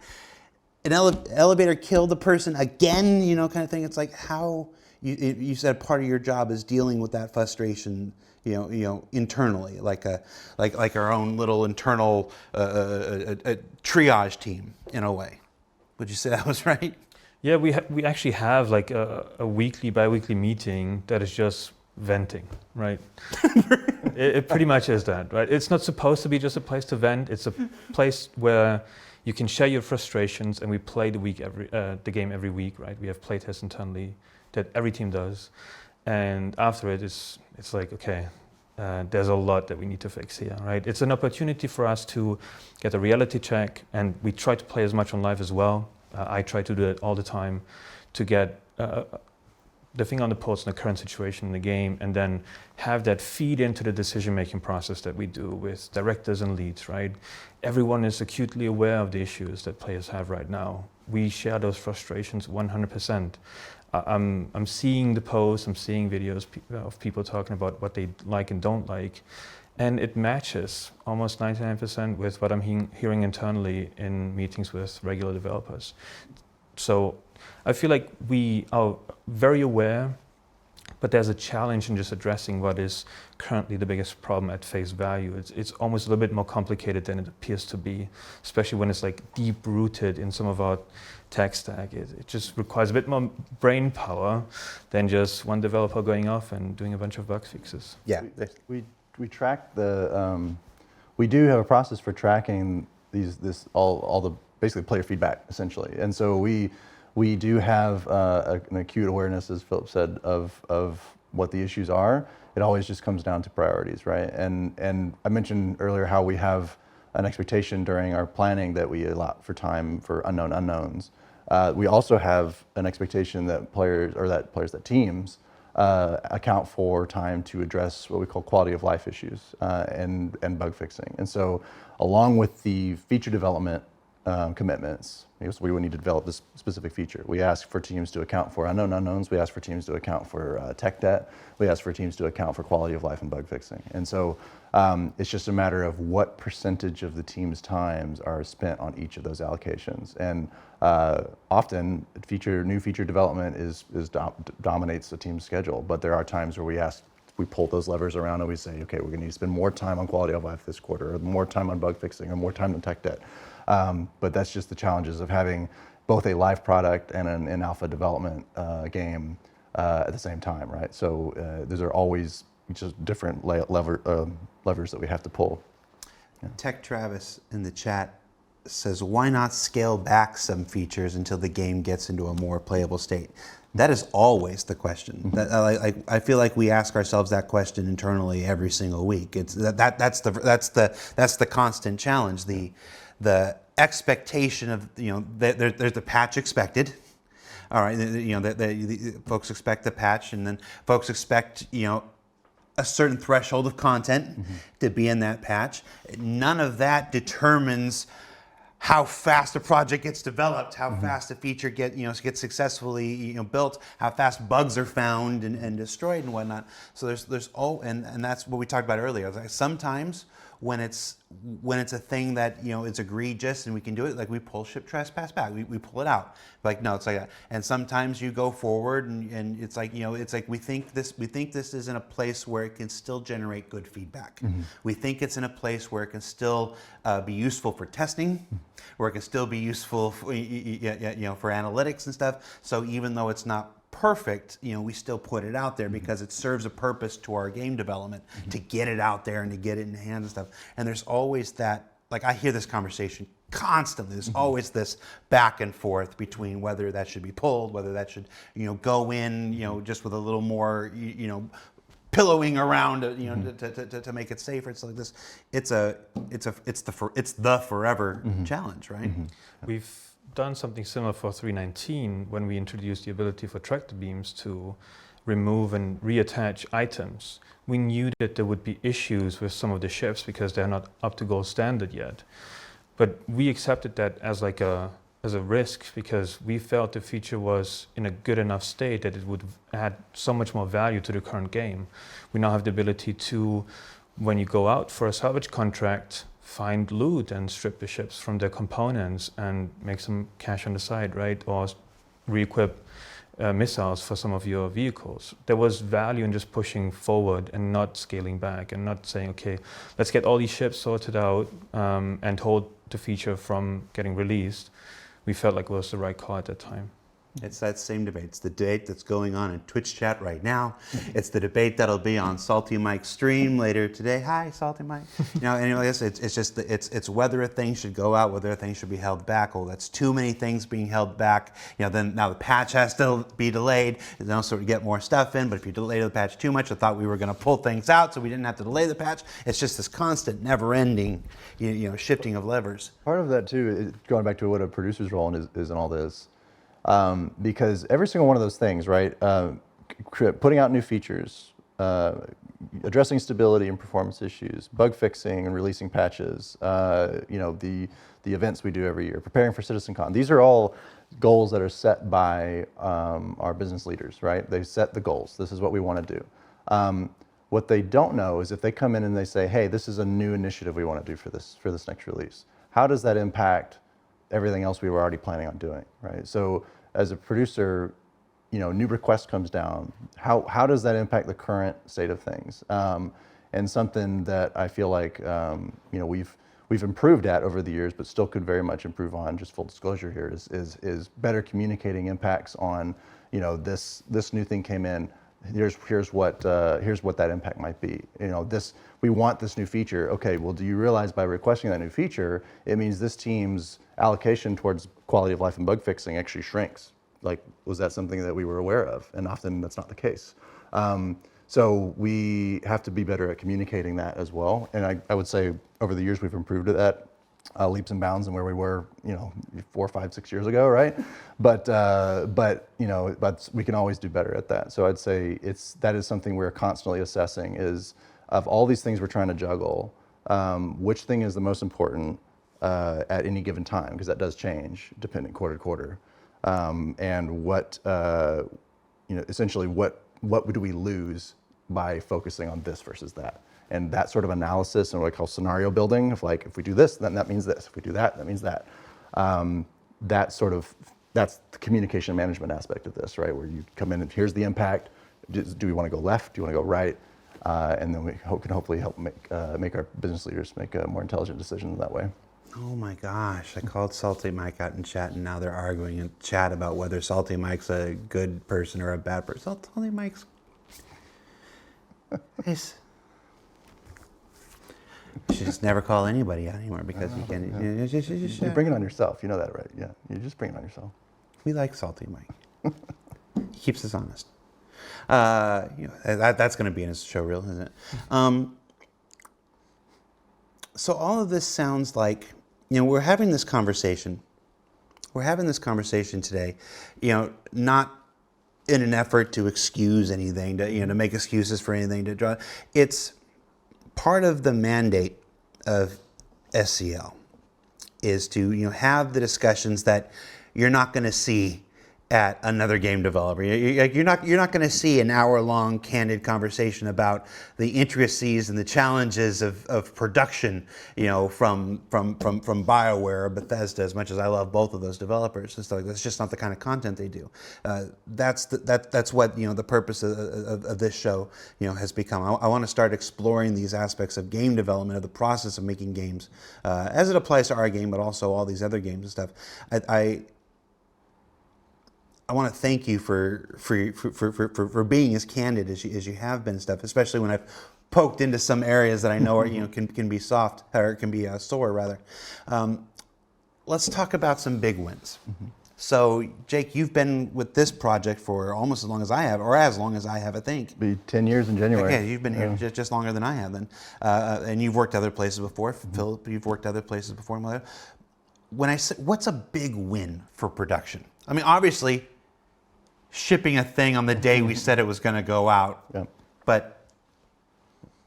an elevator kill the person again? Kind of thing. It's like, how you said part of your job is dealing with that frustration, internally, like our own little internal triage team in a way. Would you say that was right? Yeah, we actually have like a weekly, bi-weekly meeting that is just venting, right? it pretty much is that, right? It's not supposed to be just a place to vent. It's a place where you can share your frustrations, and we play the game every week, right? We have playtests internally that every team does, and after it's like, okay, there's a lot that we need to fix here, right? It's an opportunity for us to get a reality check, and we try to play as much on live as well. I try to do it all the time to get the thing on the pulse in the current situation in the game, and then have that feed into the decision-making process that we do with directors and leads, right? Everyone is acutely aware of the issues that players have right now. We share those frustrations 100%. I'm seeing the posts, I'm seeing videos of people talking about what they like and don't like, and it matches almost 99% with what I'm hearing internally in meetings with regular developers. So I feel like we are very aware, but there's a challenge in just addressing what is currently the biggest problem at face value. It's almost a little bit more complicated than it appears to be, especially when it's like deep rooted in some of our tech stack. It just requires a bit more brain power than just one developer going off and doing a bunch of bug fixes. Yeah. We track the. We do have a process for tracking all the basically player feedback essentially, and so we do have an acute awareness, as Filip said, of what the issues are. It always just comes down to priorities, right? And I mentioned earlier how we have an expectation during our planning that we allot for time for unknown unknowns. We also have an expectation that teams account for time to address what we call quality of life issues and bug fixing. And so along with the feature development commitments, because we would need to develop this specific feature, we ask for teams to account for unknown unknowns, we ask for teams to account for tech debt, we ask for teams to account for quality of life and bug fixing. And so it's just a matter of what percentage of the team's times are spent on each of those allocations. And often new feature development dominates the team's schedule, but there are times where we pull those levers around and we say, okay, we're going to need to spend more time on quality of life this quarter, or more time on bug fixing, or more time on tech debt. But that's just the challenges of having both a live product and an alpha development game at the same time, right? So those are always just different levers that we have to pull. Yeah. Tech Travis in the chat says, why not scale back some features until the game gets into a more playable state? That is always the question. Mm-hmm. I feel like we ask ourselves that question internally every single week. It's that's the constant challenge. The expectation of, there's the patch expected. All right, the folks expect the patch, and then folks expect a certain threshold of content to be in that patch. None of that determines how fast a project gets developed, how fast a feature gets successfully built, how fast bugs are found and destroyed and whatnot. So and that's what we talked about earlier. Like sometimes when it's a thing that it's egregious and we can do it, like we pull ship trespass back, we pull it out. Like no, it's like that. And sometimes you go forward and it's like we think this is in a place where it can still generate good feedback. We think it's in a place where it can still be useful for testing, where it can still be useful for, for analytics and stuff. So even though it's not perfect, we still put it out there because it serves a purpose to our game development to get it out there and to get it in the hands and stuff. And there's always that, like I hear this conversation constantly. There's always this back and forth between whether that should be pulled, whether that should, go in, just with a little more, pillowing around, to make it safer. It's like this. It's the forever challenge, right? We've done something similar for 3.19 when we introduced the ability for tractor beams to remove and reattach items. We knew that there would be issues with some of the ships because they're not up to gold standard yet. But we accepted that as a risk because we felt the feature was in a good enough state that it would add so much more value to the current game. We now have the ability to, when you go out for a salvage contract, find loot and strip the ships from their components and make some cash on the side, right? Or re-equip missiles for some of your vehicles. There was value in just pushing forward and not scaling back and not saying, okay, let's get all these ships sorted out and hold the feature from getting released. We felt like it was the right call at that time. It's that same debate. It's the debate that's going on in Twitch chat right now. It's the debate that'll be on Salty Mike's stream later today. Hi, Salty Mike. Anyway, it's just it's whether a thing should go out, whether a thing should be held back. Oh, that's too many things being held back. Then now the patch has to be delayed. And also to get more stuff in. But if you delay the patch too much, I thought we were going to pull things out, so we didn't have to delay the patch. It's just this constant, never-ending, shifting of levers. Part of that too, going back to what a producer's role is in all this. Because every single one of those things, right, putting out new features, addressing stability and performance issues, bug fixing and releasing patches, the events we do every year, preparing for CitizenCon. These are all goals that are set by our business leaders, right? They set the goals. This is what we want to do. What they don't know is if they come in and they say, hey, this is a new initiative we want to do for this next release. How does that impact everything else we were already planning on doing, right? So as a producer, new request comes down. How does that impact the current state of things? And something that I feel like we've improved at over the years, but still could very much improve on. Just full disclosure here is better communicating impacts on this new thing came in. Here's what that impact might be. We want this new feature. Okay, well, do you realize by requesting that new feature, it means this team's allocation towards quality of life and bug fixing actually shrinks? Like, was that something that we were aware of? And often that's not the case. So we have to be better at communicating that as well. And I would say over the years we've improved at that. Leaps and bounds in where we were, 4, 5, 6 years ago, right? But we can always do better at that. So I'd say that is something we're constantly assessing is of all these things we're trying to juggle, which thing is the most important at any given time, because that does change depending quarter to quarter. And what, essentially what do we lose by focusing on this versus that? And that sort of analysis and what I call scenario building of like, if we do this, then that means this. If we do that, that means that. That's the communication management aspect of this, right? Where you come in and here's the impact. Do we want to go left? Do you want to go right? And then we can hopefully help make our business leaders make more intelligent decisions that way. Oh my gosh, I called Salty Mike out in chat and now they're arguing in chat about whether Salty Mike's a good person or a bad person. Salty Mike's... You should just never call anybody out anymore because you can. You bring it on yourself. You know that, right? Yeah, you just bring it on yourself. We like Salty Mike. He keeps us honest. That's going to be in his show reel, isn't it? So all of this sounds like, we're having this conversation. We're having this conversation today, not in an effort to excuse anything, to make excuses for anything to draw. It's part of the mandate of SCL is to have the discussions that you're not going to see at another game developer. You're not going to see an hour-long candid conversation about the intricacies and the challenges of production, from BioWare or Bethesda. As much as I love both of those developers, and stuff, that's just not the kind of content they do. That's what the purpose of this show has become. I want to start exploring these aspects of game development, of the process of making games, as it applies to our game, but also all these other games and stuff. I want to thank you for being as candid as you have been and stuff, especially when I've poked into some areas that I know are can be soft or can be sore rather. Let's talk about some big wins. Mm-hmm. So Jake, you've been with this project for almost as long as I have, or as long as I have, I think. Be 10 years in January. Okay, you've been here just longer than I have then, and you've worked other places before. Mm-hmm. Philip, you've worked other places before. When I say, what's a big win for production? I mean, obviously, shipping a thing on the day we said it was going to go out. Yeah. But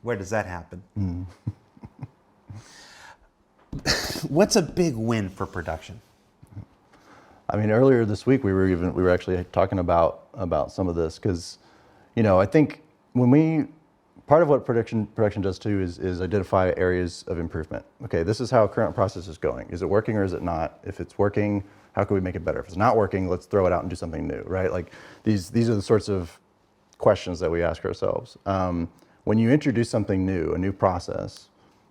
where does that happen? Mm. What's a big win for production? I mean, earlier this week we were actually talking about some of this because, I think part of what production does too is identify areas of improvement. Okay, this is how a current process is going. Is it working or is it not? If it's working, how can we make it better? If it's not working, let's throw it out and do something new, right? Like these are the sorts of questions that we ask ourselves. When you introduce something new, a new process,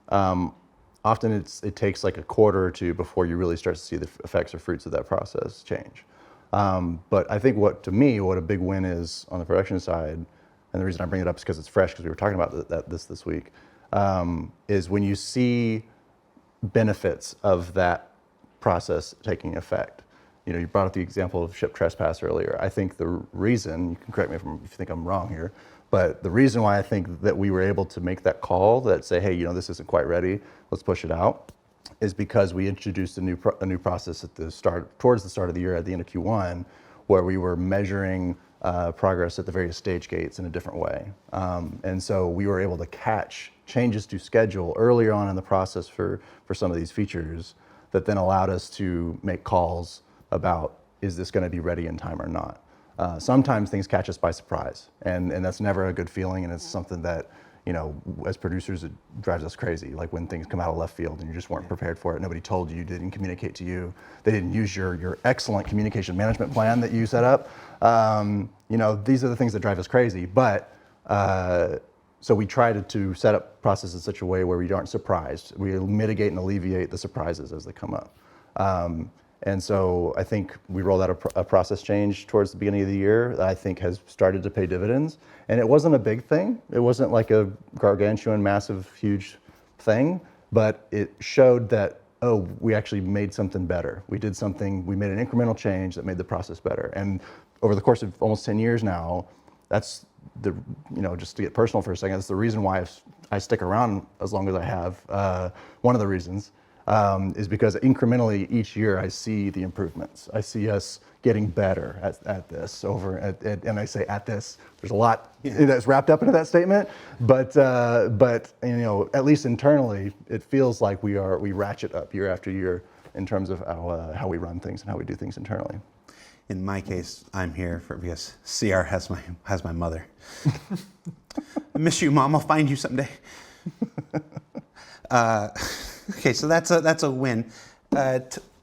often it takes like a quarter or two before you really start to see the effects or fruits of that process change. But I think what a big win is on the production side, and the reason I bring it up is because it's fresh, because we were talking about this week, is when you see benefits of that process taking effect. You brought up the example of ship trespass earlier. I think the reason, you can correct me if you think I'm wrong here, but the reason why I think that we were able to make that call that say, hey, this isn't quite ready, let's push it out, is because we introduced a new process towards the start of the year, at the end of Q1, where we were measuring progress at the various stage gates in a different way. And so we were able to catch changes to schedule earlier on in the process for some of these features that then allowed us to make calls about, is this going to be ready in time or not? Sometimes things catch us by surprise, and that's never a good feeling, and it's something that, as producers, it drives us crazy. Like when things come out of left field and you just weren't prepared for it, nobody told you, didn't communicate to you, they didn't use your excellent communication management plan that you set up. These are the things that drive us crazy, but so we try to set up processes in such a way where we aren't surprised. We mitigate and alleviate the surprises as they come up. And so I think we rolled out a process change towards the beginning of the year that I think has started to pay dividends. And it wasn't a big thing. It wasn't like a gargantuan, massive, huge thing, but it showed that, we actually made something better. We did something, we made an incremental change that made the process better. And over the course of almost 10 years now, that's just to get personal for a second, that's the reason why I stick around as long as I have. One of the reasons. Is because incrementally each year I see the improvements. I see us getting better at this and I say at this, there's a lot that's wrapped up into that statement, but at least internally, it feels like we ratchet up year after year in terms of how we run things and how we do things internally. In my case, I'm here because CR has my mother. I miss you, Mom. I'll find you someday. Okay, so that's a win.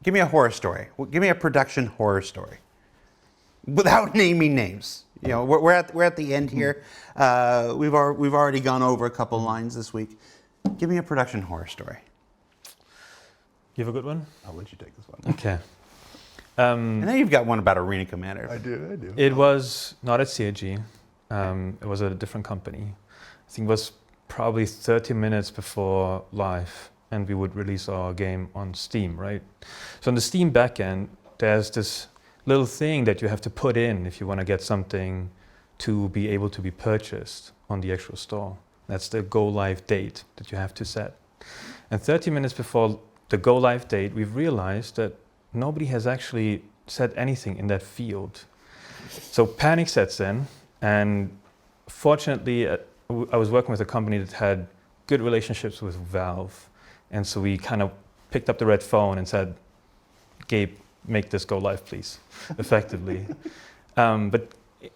Give me a horror story. Give me a production horror story, without naming names. We're at the end here. We've already gone over a couple lines this week. Give me a production horror story. You have a good one? I'll let you take this one. Okay. I know you've got one about Arena Commander. I do. It was not at CAG. It was at a different company. I think it was probably 30 minutes before live, and we would release our game on Steam, right? So on the Steam backend, there's this little thing that you have to put in if you want to get something to be able to be purchased on the actual store. That's the go live date that you have to set. And 30 minutes before the go live date, we've realized that nobody has actually said anything in that field. So panic sets in, and fortunately, I was working with a company that had good relationships with Valve. And so we kind of picked up the red phone and said, Gabe, make this go live, please, effectively. But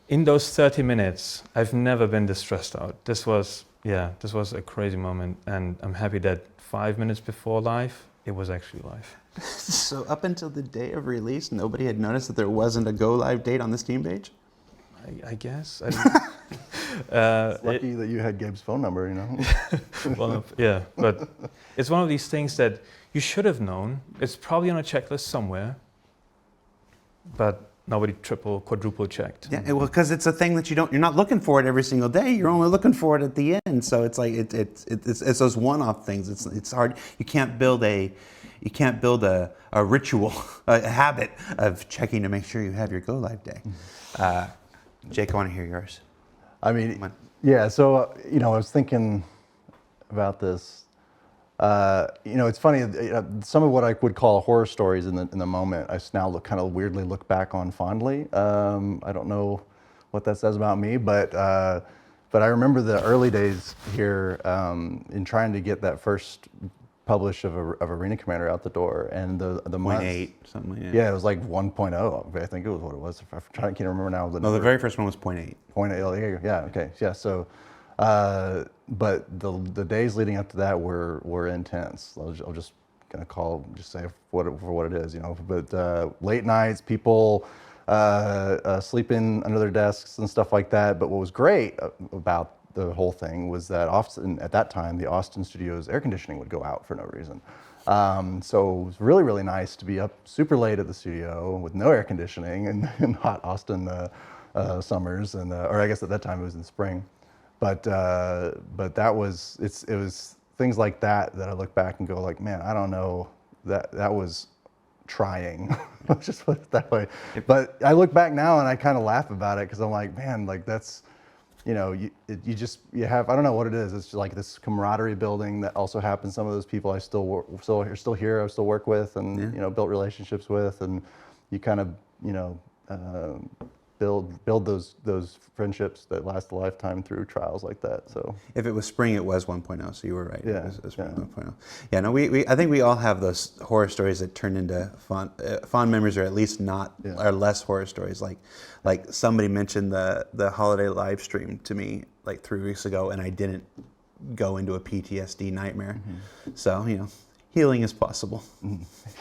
in those 30 minutes, I've never been this stressed out. This was a crazy moment. And I'm happy that 5 minutes before live, it was actually live. So up until the day of release, nobody had noticed that there wasn't a go live date on the Steam page? I guess. It's lucky that you had Gabe's phone number, Well, yeah, but it's one of these things that you should have known. It's probably on a checklist somewhere, but nobody triple, quadruple checked. Yeah, well, because it's a thing that you're not looking for it every single day. You're only looking for it at the end. So it's like it's those one-off things. It's hard. You can't build a ritual, a habit of checking to make sure you have your go live day. Jake, I want to hear yours. I mean, yeah, so, I was thinking about this. It's funny, some of what I would call horror stories in the moment, I now kind of weirdly look back on fondly. I don't know what that says about me, but I remember the early days here in trying to get that first publish of Arena Commander out the door, and the months, 0.8, something like that. Yeah, it was like 1.0. I think it was what it was. I can't remember now. The very first one was 0.8. 0.8. Yeah. Okay. Yeah. So, but the days leading up to that were intense. I'll just say for what it is, But late nights, people sleeping under their desks and stuff like that. But what was great about the whole thing was that often at that time the Austin studios air conditioning would go out for no reason, So it was really, really nice to be up super late at the studio with no air conditioning in hot Austin summers, and or I guess at that time it was in spring. But that was it was things like that I look back and go like, man, I don't know, that was trying. Let's just put it that way. But I look back now and I kind of laugh about it because I'm like, man, like that's, you know, you have, I don't know what it is. It's just like this camaraderie building that also happens. Some of those people I still here, I still work with, and you know, built relationships with, and you kind of, you know, build those friendships that last a lifetime through trials like that. So if it was spring, it was 1.0. So you were right. Yeah, it was spring 1.0. Yeah. No, I think we all have those horror stories that turn into fond memories, or at least not, or less horror stories. Like somebody mentioned the holiday live stream to me like 3 weeks ago, and I didn't go into a PTSD nightmare. So, you know, healing is possible.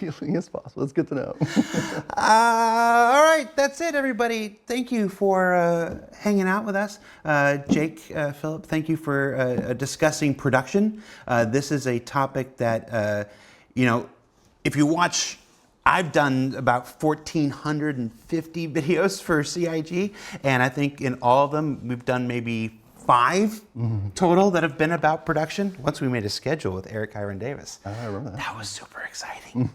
Healing is possible. It's good to know. All right, that's it, everybody. Thank you for hanging out with us. Jake, Philip, thank you for discussing production. This is a topic that, you know, if you watch, I've done about 1,450 videos for CIG, and I think in all of them, we've done maybe 5 total that have been about production. Once we made a schedule with Eric Hiron Davis. I remember that. That was super exciting.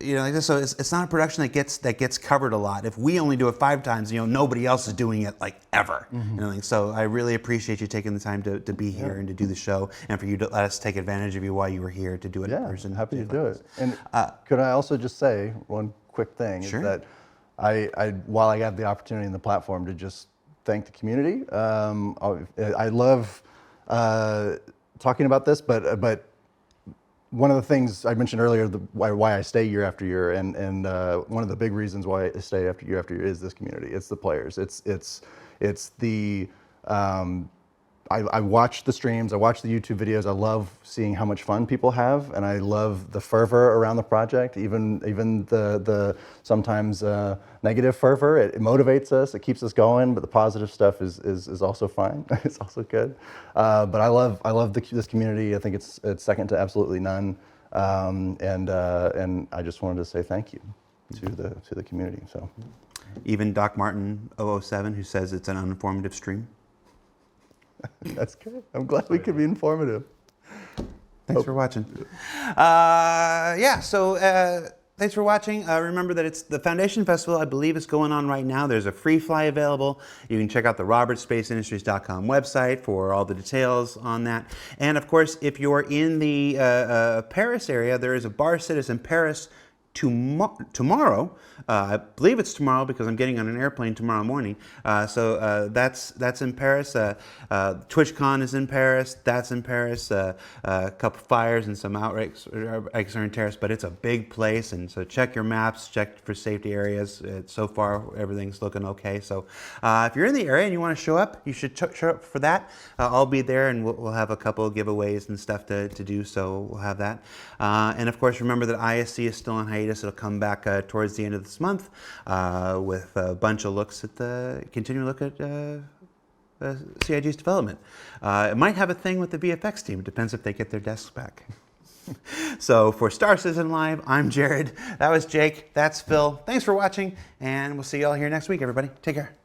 You know, like this, so it's not a production that gets covered a lot. If we only do it 5 times, you know, nobody else is doing it like ever. You know, like, so I really appreciate you taking the time to be here and to do the show, and for you to let us take advantage of you while you were here to do it in person. Happy to do it. And could I also just say one quick thing? Sure. Is that I while I have the opportunity and the platform to just thank the community. I love talking about this, but one of the things I mentioned earlier, why I stay year after year, and one of the big reasons why I stay year after year is this community. It's the players. It's the I watch the streams, I watch the YouTube videos. I love seeing how much fun people have, and I love the fervor around the project. Even the sometimes negative fervor. It motivates us. It keeps us going. But the positive stuff is also fine. It's also good. But I love this community. I think it's second to absolutely none. And I just wanted to say thank you to the community. So Even Doc Martin 007, who says it's an uninformative stream. that's good. I'm glad we could be informative. Thanks for watching. Thanks for watching. Remember that it's the Foundation Festival, I believe, is going on right now. There's a free fly available. You can check out the robertsspaceindustries.com website for all the details on that. And of course, if you're in the Paris area, there is a Bar Citizen Paris tomorrow. I believe it's tomorrow because I'm getting on an airplane tomorrow morning. So that's in Paris. TwitchCon is in Paris. That's in Paris. A couple fires and some outbreaks are in Paris, but it's a big place, and so check your maps, check for safety areas. So far, everything's looking okay. So if you're in the area and you want to show up, you should show up for that. I'll be there, and we'll have a couple of giveaways and stuff to do, so we'll have that. And of course, remember that ISC is still on hiatus. It'll come back towards the end of this month with a bunch of looks at continuing look at CIG's development. It might have a thing with the VFX team. It depends if they get their desks back. So for Star Citizen Live, I'm Jared. That was Jake. That's Phil. Thanks for watching, and we'll see you all here next week, everybody. Take care.